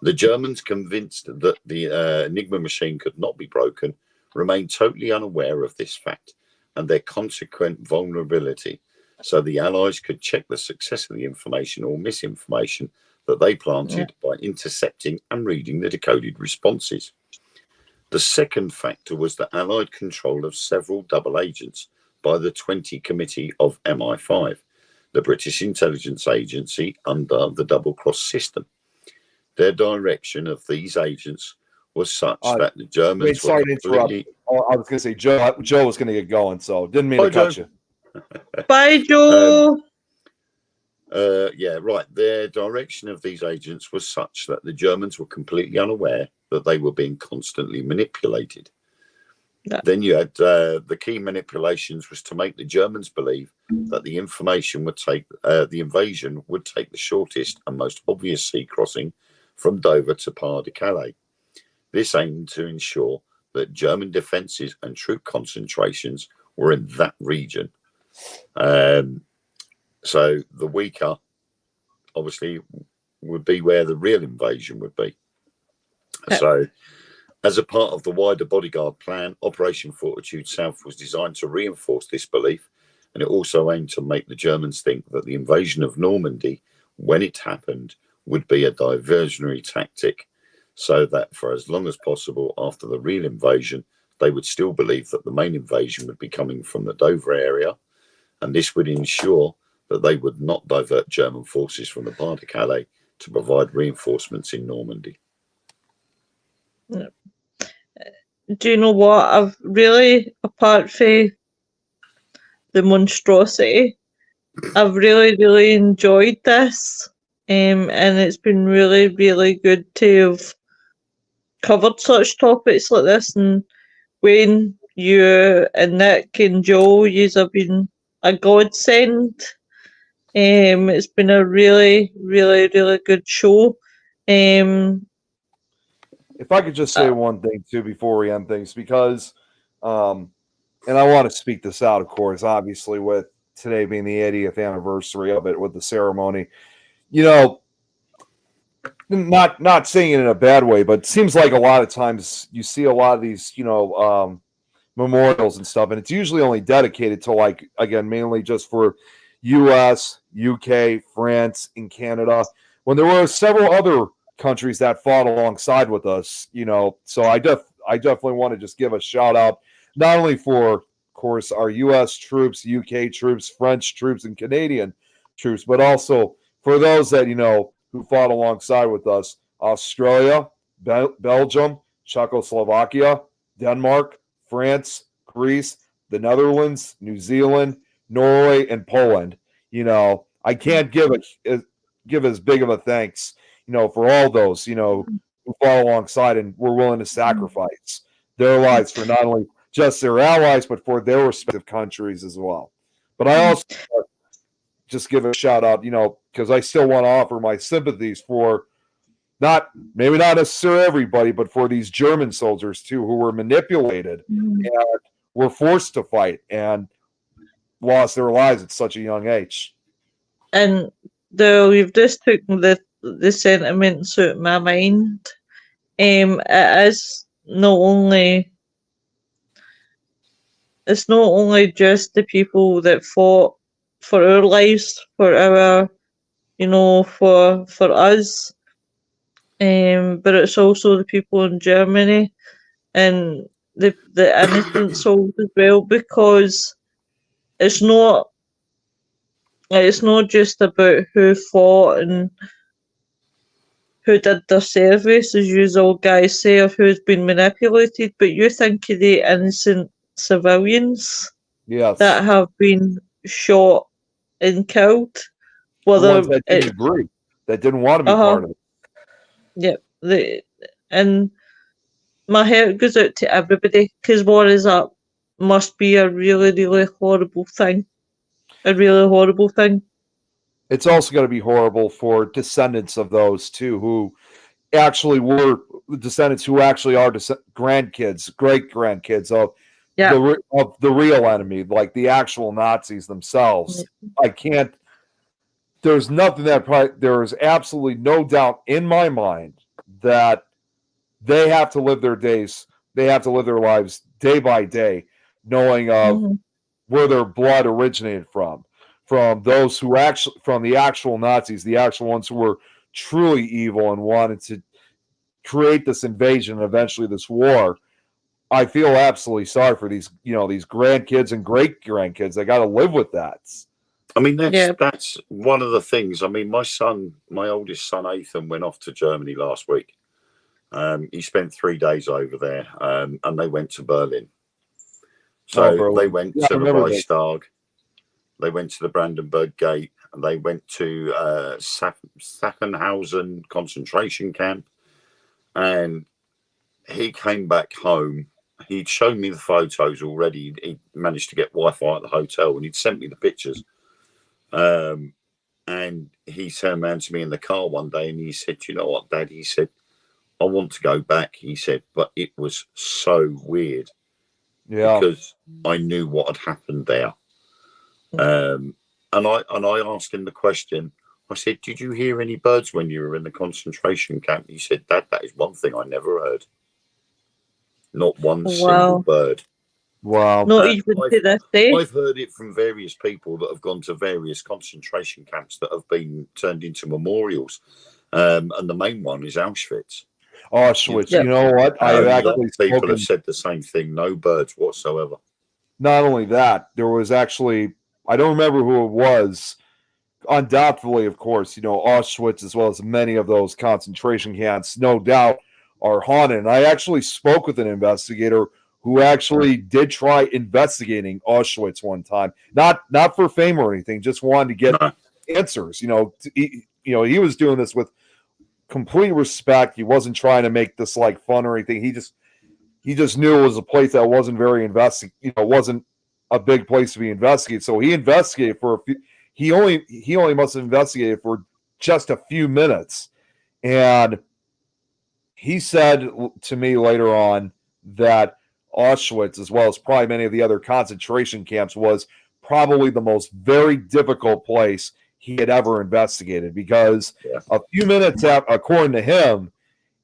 The Germans, convinced that the Enigma machine could not be broken, remained totally unaware of this fact and their consequent vulnerability, so the Allies could check the success of the information or misinformation that they planted by intercepting and reading the decoded responses. The second factor was the Allied control of several double agents by the 20 Committee of MI5, the British intelligence agency under the double-cross system. Their direction of these agents was such that the Germans were completely... I was going to say, Joe was going to get going, so didn't mean to cut you. Bye, Joe. Yeah, right. Their direction of these agents was such that the Germans were completely unaware that they were being constantly manipulated. Yeah. Then you had the key manipulations was to make the Germans believe that the information would take the invasion would take the shortest and most obvious sea crossing from Dover to Pas-de-Calais. This aimed to ensure that German defences and troop concentrations were in that region. So the weaker, obviously, would be where the real invasion would be. Yeah. So, as a part of the wider Bodyguard plan, Operation Fortitude South was designed to reinforce this belief, and it also aimed to make the Germans think that the invasion of Normandy, when it happened, would be a diversionary tactic, so that for as long as possible after the real invasion, they would still believe that the main invasion would be coming from the Dover area, and this would ensure that they would not divert German forces from the Pas-de-Calais to provide reinforcements in Normandy. Do you know what? I've really, apart from the monstrosity, I've really enjoyed this. And it's been really good to have covered such topics like this. And Wayne, you and Nick and Joe, you have been a godsend. It's been a really good show. If I could just say one thing too before we end things, because and I want to speak this out, of course, obviously with today being the 80th anniversary of it, with the ceremony, you know, not saying it in a bad way, but it seems like a lot of times you see a lot of these, you know, memorials and stuff, and it's usually only dedicated to, like, again, mainly just for US, UK, France, and Canada, when there were several other countries that fought alongside with us, you know. So I definitely want to just give a shout out, not only for, of course, our US troops, UK troops, French troops, and Canadian troops, but also for those that, you know, who fought alongside with us: Australia, Belgium, Czechoslovakia, Denmark, France, Greece, the Netherlands, New Zealand, Norway, and Poland. You know, I can't give as big of a thanks, you know, for all those, you know, who fought alongside and were willing to sacrifice their lives for not only just their allies, but for their respective countries as well. But I also just give a shout out, you know, because I still want to offer my sympathies for maybe not necessarily everybody, but for these German soldiers too, who were manipulated and were forced to fight and lost their lives at such a young age. And though you've just taken the sentiments out of my mind, it is it's not only just the people that fought our lives, for our, for us. But it's also the people in Germany and the innocent souls as well, because it's not just about who fought and who did their service, as you all guys say, or who's been manipulated, but you think of the innocent civilians that have been shot and killed. The ones that didn't agree, that didn't want to be part of it. Yep. And my heart goes out to everybody, because war is up. Must be a really, really horrible thing. A really horrible thing. It's also going to be horrible for descendants of those too, who actually were descendants, who actually are grandkids, great grandkids of the real enemy, like the actual Nazis themselves. There's nothing there is absolutely no doubt in my mind that they have to live their days, they have to live their lives day by day, knowing where their blood originated from those who actually, from the actual Nazis, the actual ones who were truly evil and wanted to create this invasion and eventually this war. I feel absolutely sorry for these grandkids and great grandkids. They got to live with that. I mean, that's one of the things. I mean, my oldest son, Ethan, went off to Germany last week. He spent 3 days over there, and they went to Berlin. So they went to the Reichstag, they went to the Brandenburg Gate, and they went to Sachsenhausen concentration camp. And he came back home. He'd shown me the photos already. He managed to get Wi-Fi at the hotel, and he'd sent me the pictures. And he turned around to me in the car one day, and he said, "You know what, Dad?" He said, "I want to go back." He said, "But it was so weird." Because I knew what had happened there. And I asked him the question. I said, "Did you hear any birds when you were in the concentration camp?" He said, "Dad, that is one thing I never heard. Not one single bird." Wow. Not even to this day. I've heard it from various people that have gone to various concentration camps that have been turned into memorials. And the main one is Auschwitz. Auschwitz. You know what? People have said the same thing. No birds whatsoever. Not only that, there was actually, I don't remember who it was. Undoubtedly, of course, Auschwitz, as well as many of those concentration camps, no doubt, are haunted. And I actually spoke with an investigator who actually did try investigating Auschwitz one time, not for fame or anything, just wanted to get answers. He was doing this with complete respect. He wasn't trying to make this like fun or anything. He just knew it was a place that wasn't very wasn't a big place to be investigated. So he investigated for a few. He only must have investigated for just a few minutes, and he said to me later on that Auschwitz, as well as probably many of the other concentration camps, was probably the most very difficult place he had ever investigated, because a few minutes after, according to him,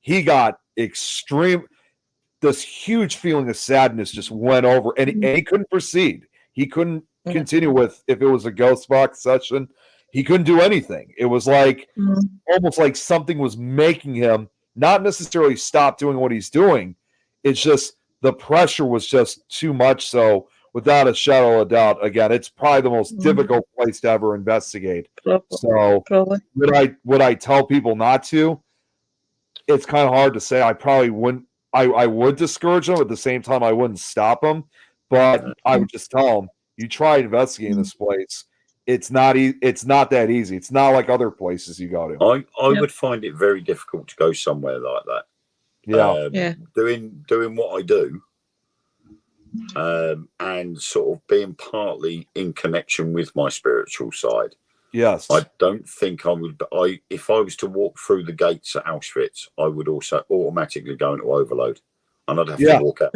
he got this huge feeling of sadness just went over, and he couldn't proceed. He couldn't continue with, if it was a ghost box session, he couldn't do anything. It was like almost like something was making him not necessarily stop doing what he's doing. It's just the pressure was just too much. So without a shadow of a doubt, again, it's probably the most difficult place to ever investigate. So would I tell people not to? It's kind of hard to say. I probably wouldn't. I would discourage them. At the same time, I wouldn't stop them. But I would just tell them, you try investigating this place. It's not that easy. It's not like other places you go to. I would find it very difficult to go somewhere like that. Doing what I do, and sort of being partly in connection with my spiritual side. Yes, I don't think I would. If I was to walk through the gates at Auschwitz, I would also automatically go into overload, and I'd have to walk out.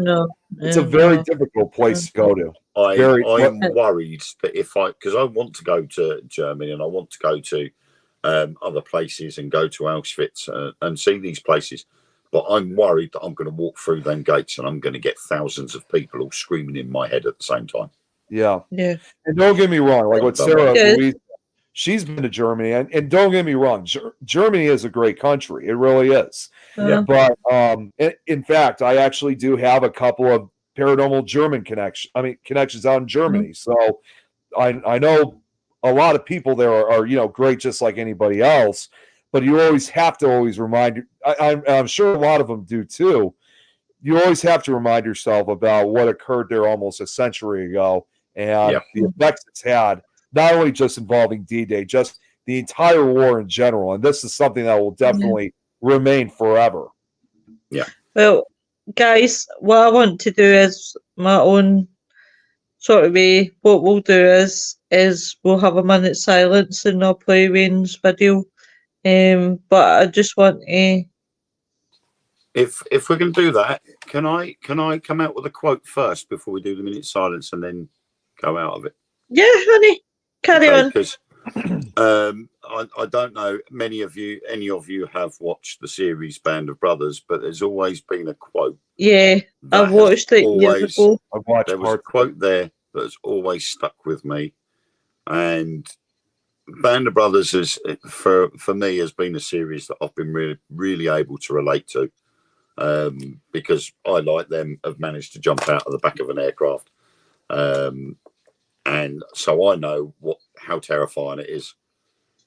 It's a very difficult place to go to. I am worried that because I want to go to Germany and I want to go to other places and go to Auschwitz and see these places. But I'm worried that I'm going to walk through them gates and I'm going to get thousands of people all screaming in my head at the same time. Yeah. Yeah. And don't get me wrong, like with Sarah Good. Louise, she's been to Germany, and don't get me wrong, Germany is a great country. It really is. Yeah. But in fact, I actually do have a couple of paranormal connections out in Germany. So I know a lot of people there are great, just like anybody else. But you always have to remind. I'm sure a lot of them do too. You always have to remind yourself about what occurred there almost a century ago and the effects it's had, not only just involving D-Day, just the entire war in general. And this is something that will definitely remain forever. Yeah. Well, guys, what I want to do is my own sort of way. What we'll do is we'll have a minute's silence and I'll play Wayne's video. But I just want to. If we're going to do that, can I come out with a quote first before we do the minute silence and then go out of it? Yeah, honey, carry on. Because I don't know any of you have watched the series Band of Brothers, but there's always been a quote. Yeah, I watched it years ago. There was a quote there that has always stuck with me, and Band of Brothers is for me has been a series that I've been really able to relate to, because I, like them, have managed to jump out of the back of an aircraft, and so I know how terrifying it is.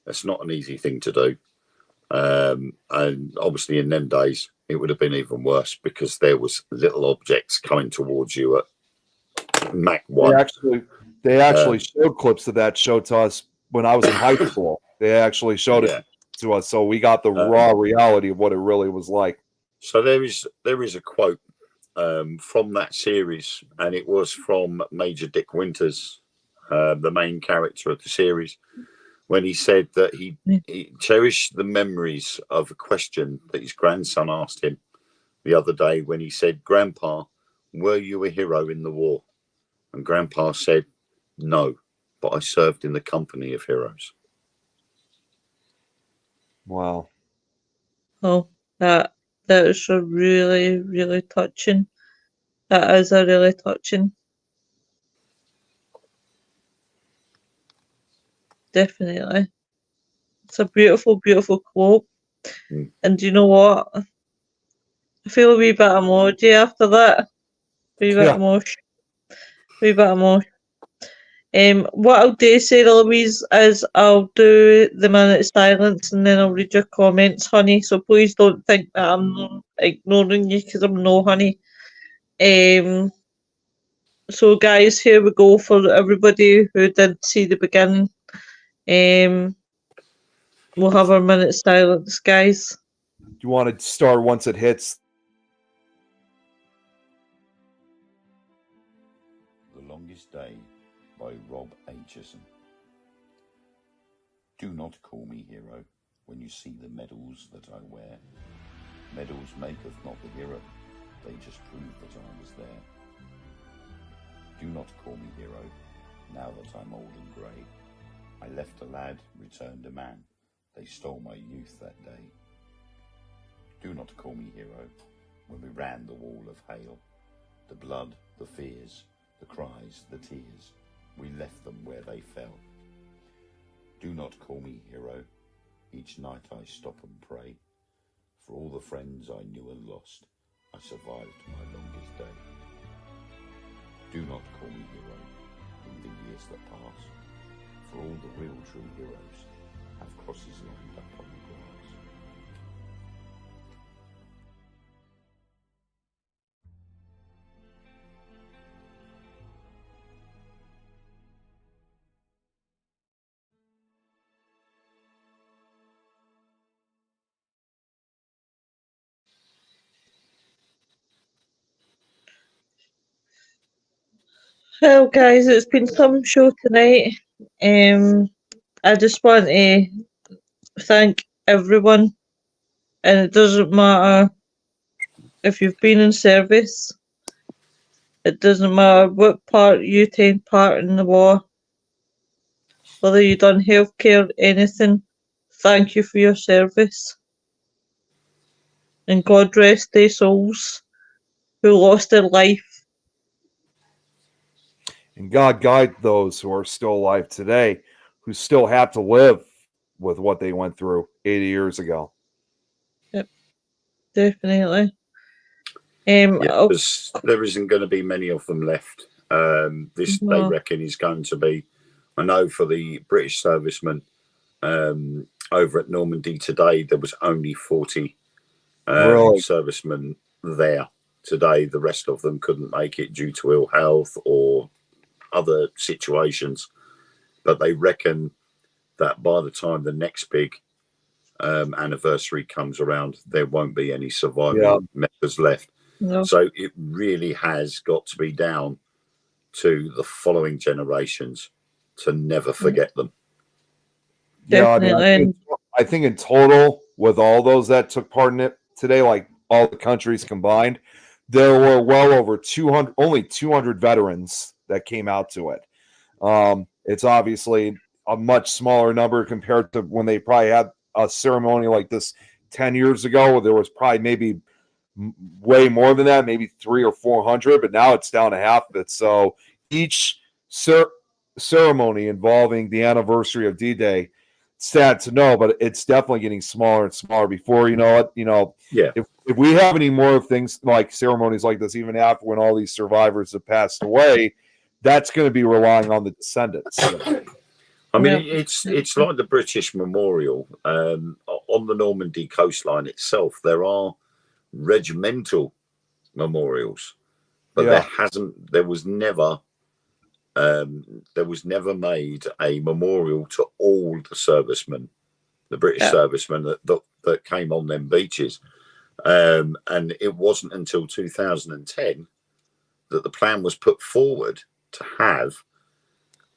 It's not an easy thing to do, and obviously in them days it would have been even worse because there was little objects coming towards you at Mach 1. They actually showed clips of that show to us when I was in high school. They actually showed it to us, so we got the raw reality of what it really was like. So there is a quote from that series, and it was from Major Dick Winters, the main character of the series, when he said that he cherished the memories of a question that his grandson asked him the other day when he said, "Grandpa, were you a hero in the war?" And Grandpa said, "No, but I served in the company of heroes." Wow. Oh, that is a really, really touching. That is a really touching. Definitely. It's a beautiful, beautiful quote. And you know what? I feel a wee bit emoji after that. Wee bit emotion. Wee bit emotion. What I'll do, Sarah Louise, is I'll do the minute silence and then I'll read your comments, honey. So please don't think that I'm ignoring you, because I'm no, honey. So guys, here we go for everybody who didn't see the beginning. We'll have our minute silence, guys. Do you want to start once it hits? The Longest Day by Rob Aitchison. Do not call me hero when you see the medals that I wear. Medals maketh not the hero, they just prove that I was there. Do not call me hero, now that I'm old and grey. I left a lad, returned a man, they stole my youth that day. Do not call me hero, when we ran the wall of hail. The blood, the fears, the cries, the tears, we left them where they fell. Do not call me hero, each night I stop and pray. For all the friends I knew and lost, I survived my longest day. Do not call me hero, in the years that pass, for all the real true heroes have crosses lined up on the grass. Well, guys, it's been some show tonight. I just want to thank everyone, and it doesn't matter if you've been in service. It doesn't matter what part you take part in the war, whether you've done healthcare, anything. Thank you for your service, and God rest their souls who lost their life. And God guide those who are still alive today, who still have to live with what they went through 80 years ago. Yep, definitely. There isn't going to be many of them left. They reckon is going to be. I know for the British servicemen over at Normandy today, there was only 40 servicemen there today. The rest of them couldn't make it due to ill health or other situations. But they reckon that by the time the next big anniversary comes around, there won't be any surviving members left. No. So it really has got to be down to the following generations to never forget them. Definitely. I think in total, with all those that took part in it today, like all the countries combined, there were well over 200 veterans that came out to it. It's obviously a much smaller number compared to when they probably had a ceremony like this 10 years ago, where there was probably maybe way more than that, maybe 300 or 400, but now it's down to half of it. So each ceremony involving the anniversary of D-Day, sad to know, but it's definitely getting smaller and smaller. Before you know it, if we have any more things like ceremonies like this, even after when all these survivors have passed away, that's going to be relying on the descendants. I mean, it's like the British Memorial on the Normandy coastline itself. There are regimental memorials, but there was never made a memorial to all the servicemen, the British servicemen that came on them beaches. And it wasn't until 2010 that the plan was put forward to have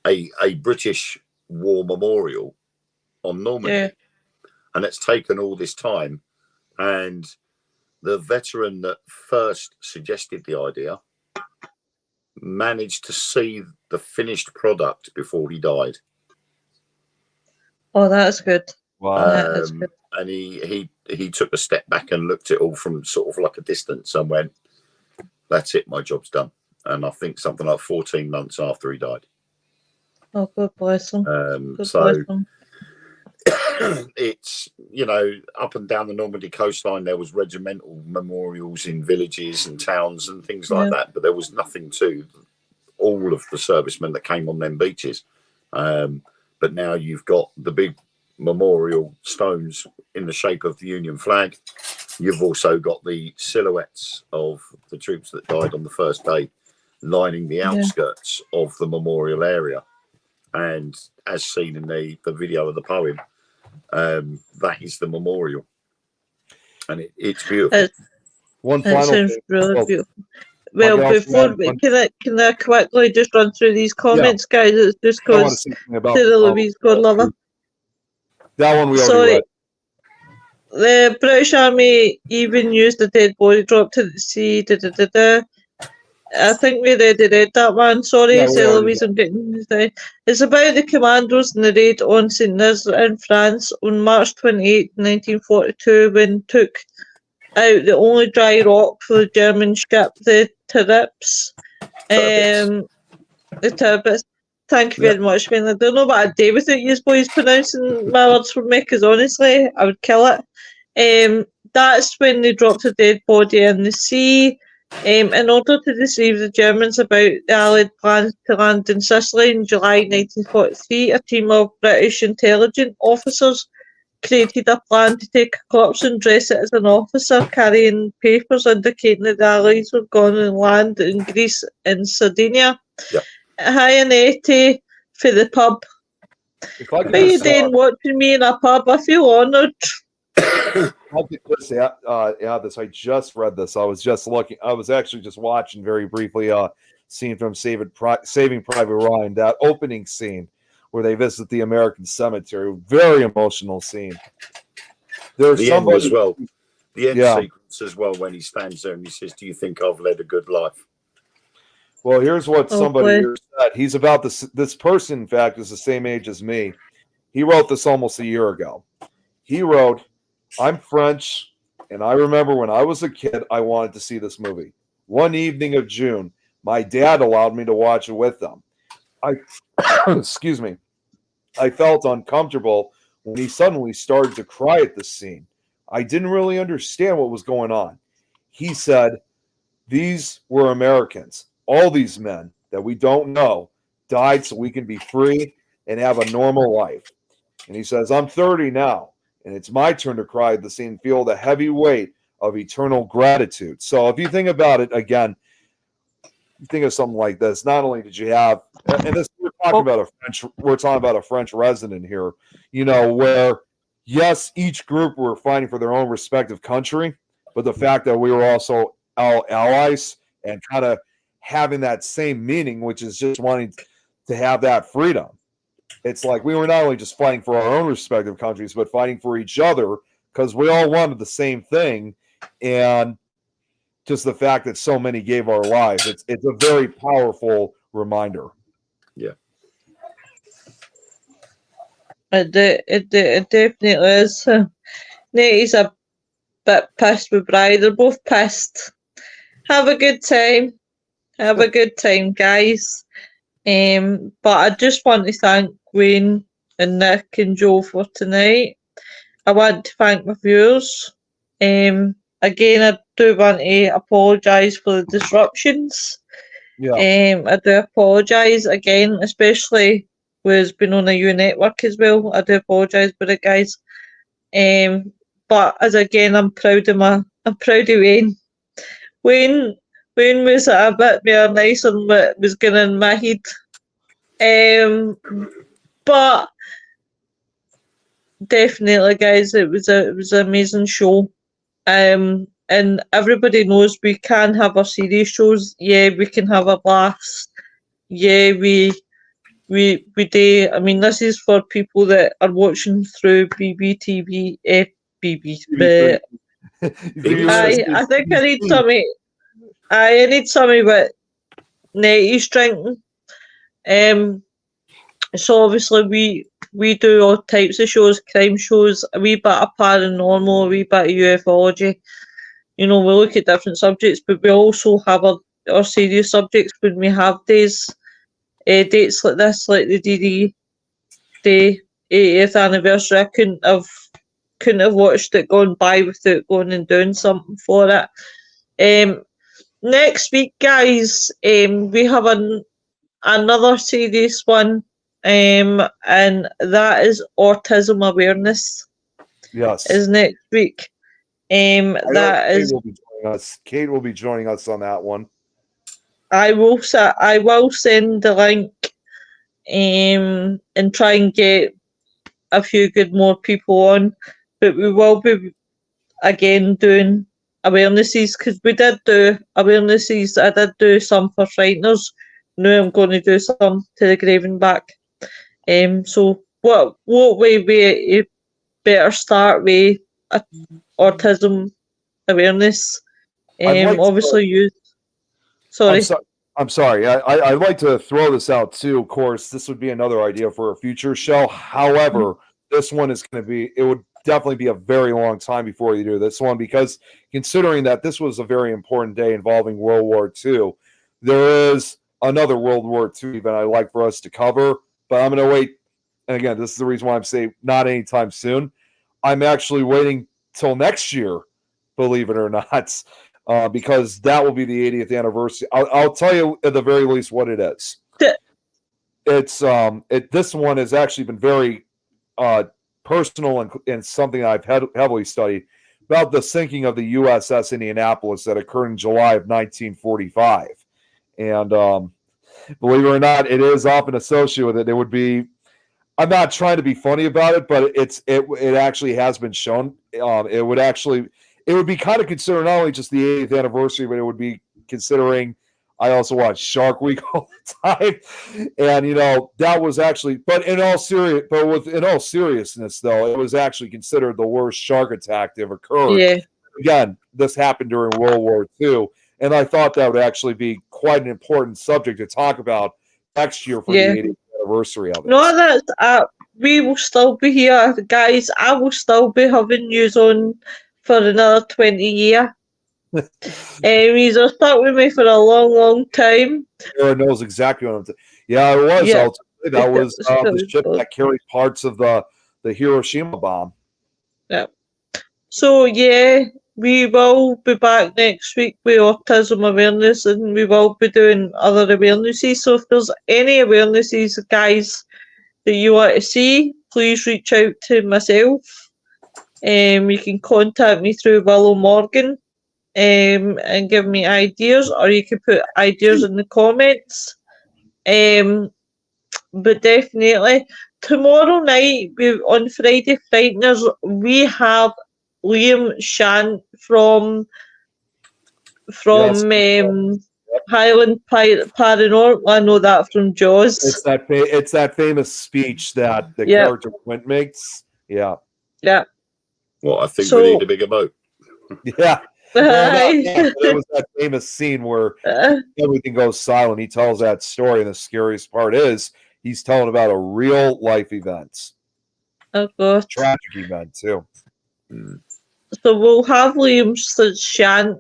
a British war memorial on Normandy. And it's taken all this time. And the veteran that first suggested the idea managed to see the finished product before he died. Oh, that's good. Wow. That's good. And he took a step back and looked at it all from sort of like a distance and went, that's it, my job's done. And I think something like 14 months after he died. Oh, God bless him. Bless him. It's, up and down the Normandy coastline, there was regimental memorials in villages and towns and things like that, but there was nothing to all of the servicemen that came on them beaches. But now you've got the big memorial stones in the shape of the Union flag. You've also got the silhouettes of the troops that died on the first day lining the outskirts of the memorial area. And as seen in the video of the poem, that is the memorial, and it's beautiful. One final sounds thing. really beautiful. Well, before can I quickly just run through these comments, guys? It's just because Sarah Louise, God love her. That one we already read. The British Army even used the dead body drop to the sea. I think we already read that one. Sorry, Sarah Louise, I'm getting this down. It's about the commandos in the raid on St. Nazaire in France on March 28, 1942, when took out the only dry rock for the German ship, the Tirpitz. The Tirpitz. Thank you very much, Ben. I don't know what I'd do without you boys pronouncing my words for me, because honestly, I would kill it. That's when they dropped a dead body in the sea. In order to deceive the Germans about the Allied plans to land in Sicily in July 1943, a team of British intelligence officers created a plan to take a corpse and dress it as an officer, carrying papers indicating that the Allies were going to land in Greece and Sardinia. Hi, Annette, for the pub. How are you doing watching me in a pub? I feel honoured. I just read this. I was just looking. I was actually just watching very briefly scene from Saving Private Ryan, that opening scene where they visit the American cemetery. Very emotional scene. There's the somebody end as well. The end sequence as well, when he stands there and he says, "Do you think I've led a good life?" Well, here's what somebody here said. He's about this person, in fact, is the same age as me. He wrote this almost a year ago. He wrote, "I'm French, and I remember when I was a kid, I wanted to see this movie. One evening of June, my dad allowed me to watch it with them. excuse me, I felt uncomfortable when he suddenly started to cry at the scene. I didn't really understand what was going on. He said, these were Americans. All these men that we don't know died so we can be free and have a normal life. And he says, I'm 30 now, and it's my turn to cry at the scene, feel the heavy weight of eternal gratitude. So if you think about it again, you think of something like this. Not only did you have, and this we're talking about a French resident here, you know, where yes, each group were fighting for their own respective country, but the fact that we were also allies and kind of having that same meaning, which is just wanting to have that freedom. It's like we were not only just fighting for our own respective countries, but fighting for each other because we all wanted the same thing. And just the fact that so many gave our lives, it's a very powerful reminder. Yeah. It definitely is. Nate's a bit pissed with Bri. They're both pissed. Have a good time. Have a good time, guys. But I just want to thank Wayne and Nick and Joe for tonight. I want to thank my viewers. Again, I do want to apologise for the disruptions. Yeah. I do apologise again, especially with being on a U network as well. I do apologise for it, guys. But as again, I'm proud of Wayne. Wayne was a bit more nicer than what was going in my head. But definitely, guys, it was an amazing show. And everybody knows we can have our serious shows. Yeah, we can have a blast. Yeah, we do. I mean, this is for people that are watching through BBTV. But I think I need something. I need something with Nettie's drinking. So obviously we do all types of shows, crime shows, a wee bit of paranormal, a wee bit of ufology. You know, we look at different subjects, but we also have our serious subjects when we have dates like this, like the DD Day 80th anniversary. I couldn't have watched it gone by without going and doing something for it. Next week, guys, we have another serious one, and that is autism awareness. Yes, is next week. That is. Kate will be joining us on that one. I will send the link, and try and get a few good more people on, but we will be again doing awarenesses because we did do awarenesses. I did do some for frighteners. Now I'm going to do some to the grave and back. So what way we better start with autism awareness? Obviously you. Sorry. I'm sorry. I'd like to throw this out too. Of course, this would be another idea for a future show. However, this one is going to be. It would definitely be a very long time before you do this one because considering that this was a very important day involving World War II, there is another World War II event I'd like for us to cover. But I'm going to wait. And again, this is the reason why I'm saying not anytime soon. I'm actually waiting till next year, believe it or not. Because that will be the 80th anniversary. I'll tell you at the very least what it is. It's this one has actually been very personal and something I've heavily studied about the sinking of the USS Indianapolis that occurred in July of 1945. And believe it or not, it is often associated with it. It would be. I'm not trying to be funny about it, but it actually has been shown. It would be kind of considered not only just the 80th anniversary, but it would be considering I also watch Shark Week all the time. And, you know, that was actually, in all seriousness, though, it was actually considered the worst shark attack that ever occurred. Yeah. Again, this happened during World War II. And I thought that would actually be quite an important subject to talk about next year for the 80th anniversary of it. No, that's, we will still be here, guys. I will still be having news on for another 20 years. He's stuck with me for a long, long time. Sarah knows exactly what I'm saying. Yeah, it was. Yeah. That was the ship that carried parts of the Hiroshima bomb. Yeah. So yeah, we will be back next week with autism awareness, and we will be doing other awarenesses. So if there's any awarenesses, guys, that you want to see, please reach out to myself. You can contact me through Willow Morgan, and give me ideas, or you can put ideas in the comments. But definitely tomorrow night, on Friday Frighteners, we have Liam Shant from Highland Paranormal. I know that from Jaws. It's that famous speech that the character Quint makes. Yeah. Yeah. Well, I think we need a bigger boat. Yeah. Well, it was that famous scene where everything goes silent. He tells that story, and the scariest part is he's telling about a real life event. Oh God. Tragic event too. So we'll have Liam Shant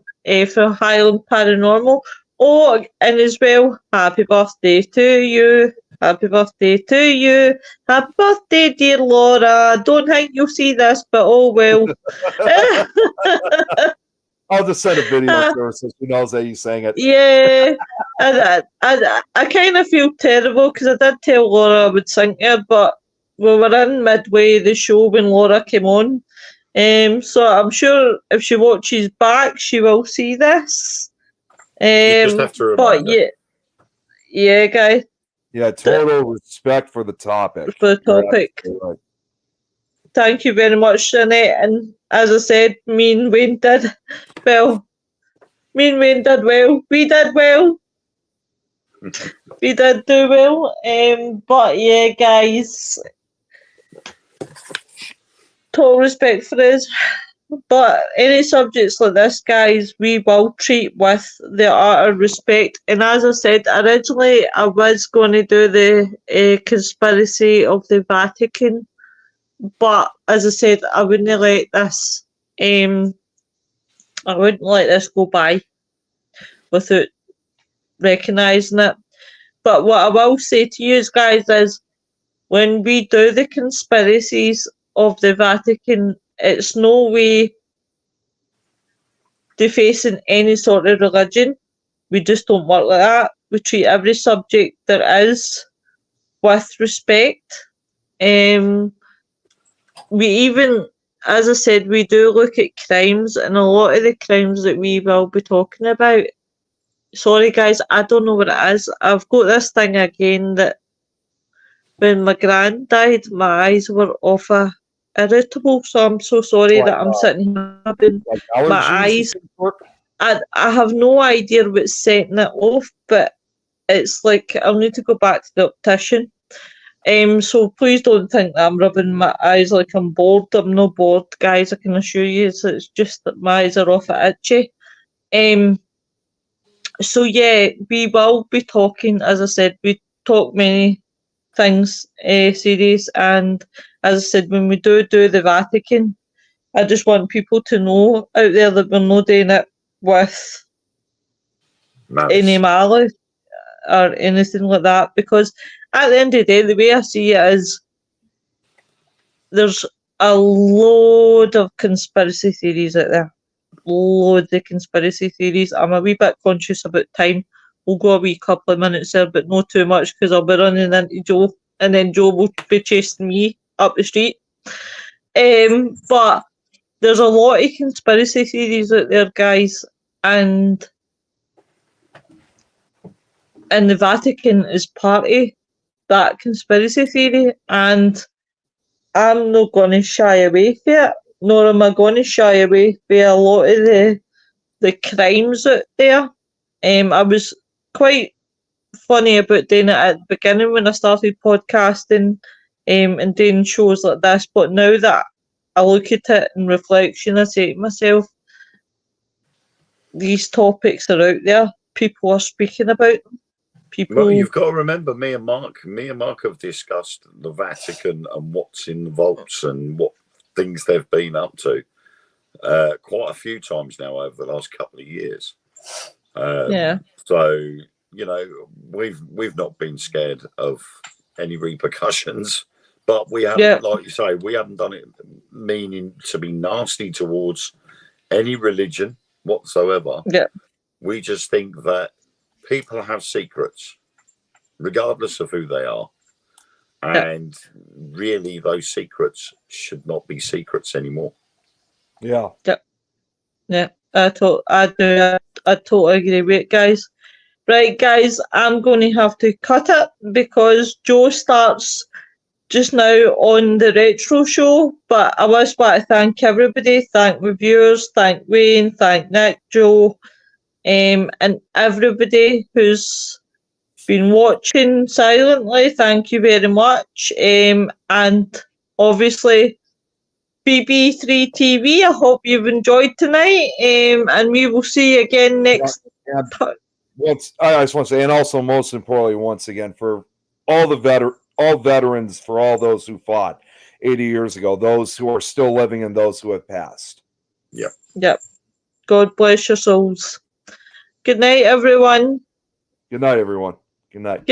for Highland Paranormal. Oh, and as well, happy birthday to you. Happy birthday to you. Happy birthday, dear Laura. Don't think you'll see this, but oh well. I'll just send a video to her so she knows that you sang it. Yeah. I kind of feel terrible because I did tell Laura I would sing her, but we were in midway the show when Laura came on. So I'm sure if she watches back, she will see this. You just have to remind her. Yeah, guys. Yeah, total respect for the topic. For the topic. Right. Thank you very much, Jeanette. And as I said, me and Wayne did well. We did well. We did do well. But yeah, guys, total respect for us. But any subjects like this, guys, we will treat with the utter respect. And as I said, originally I was going to do the conspiracy of the Vatican, but as I said, I wouldn't let this. I wouldn't let this go by without recognising it. But what I will say to you guys is, when we do the conspiracies of the Vatican, it's no way defacing any sort of religion. We just don't work like that. We treat every subject there is with respect. We even, as I said, we do look at crimes, and a lot of the crimes that we will be talking about, sorry guys, I don't know what it is. I've got this thing again that when my gran died, my eyes were awful irritable, so I'm so sorry that I'm sitting here having my eyes. I have no idea what's setting it off, but it's like I'll need to go back to the optician. So please don't think that I'm rubbing my eyes like I'm bored. I'm not bored, guys, I can assure you. It's just that my eyes are off at itchy. So yeah, we will be talking, as I said, we talk many things serious, and as I said, when we do the Vatican, I just want people to know out there that we're not doing it with any malice or anything like that, because at the end of the day, the way I see it is there's a load of conspiracy theories out there. Loads of conspiracy theories. I'm a wee bit conscious about time. We'll go a wee couple of minutes there, but not too much, because I'll be running into Joe, and then Joe will be chasing me up the street. But there's a lot of conspiracy theories out there, guys, and the Vatican is part of that conspiracy theory, and I'm not going to shy away from it, nor am I going to shy away from a lot of the crimes out there. I was quite funny about doing it at the beginning when I started podcasting and doing shows like this, but now that I look at it in reflection, I say to myself, these topics are out there. People are speaking about them. Well, you've got to remember, me and Mark have discussed the Vatican and what's in the vaults and what things they've been up to. quite a few times now over the last couple of years. Yeah. So, you know, we've not been scared of any repercussions, but we haven't, like you say, we haven't done it meaning to be nasty towards any religion whatsoever. Yeah. We just think that people have secrets, regardless of who they are. And really, those secrets should not be secrets anymore. Yeah. Yeah. I totally agree with it, guys. Right, guys, I'm going to have to cut it because Joe starts just now on the retro show. But I just want to thank everybody. Thank my viewers. Thank Wayne. Thank Nick, Joe, and everybody who's been watching silently. Thank you very much. And obviously, BB3 TV, I hope you've enjoyed tonight. And we will see you again next time. I just want to say, and also most importantly, once again, for all veterans, for all those who fought 80 years ago, those who are still living and those who have passed. Yep. God bless your souls. Good night, everyone. Good night, everyone. Good night.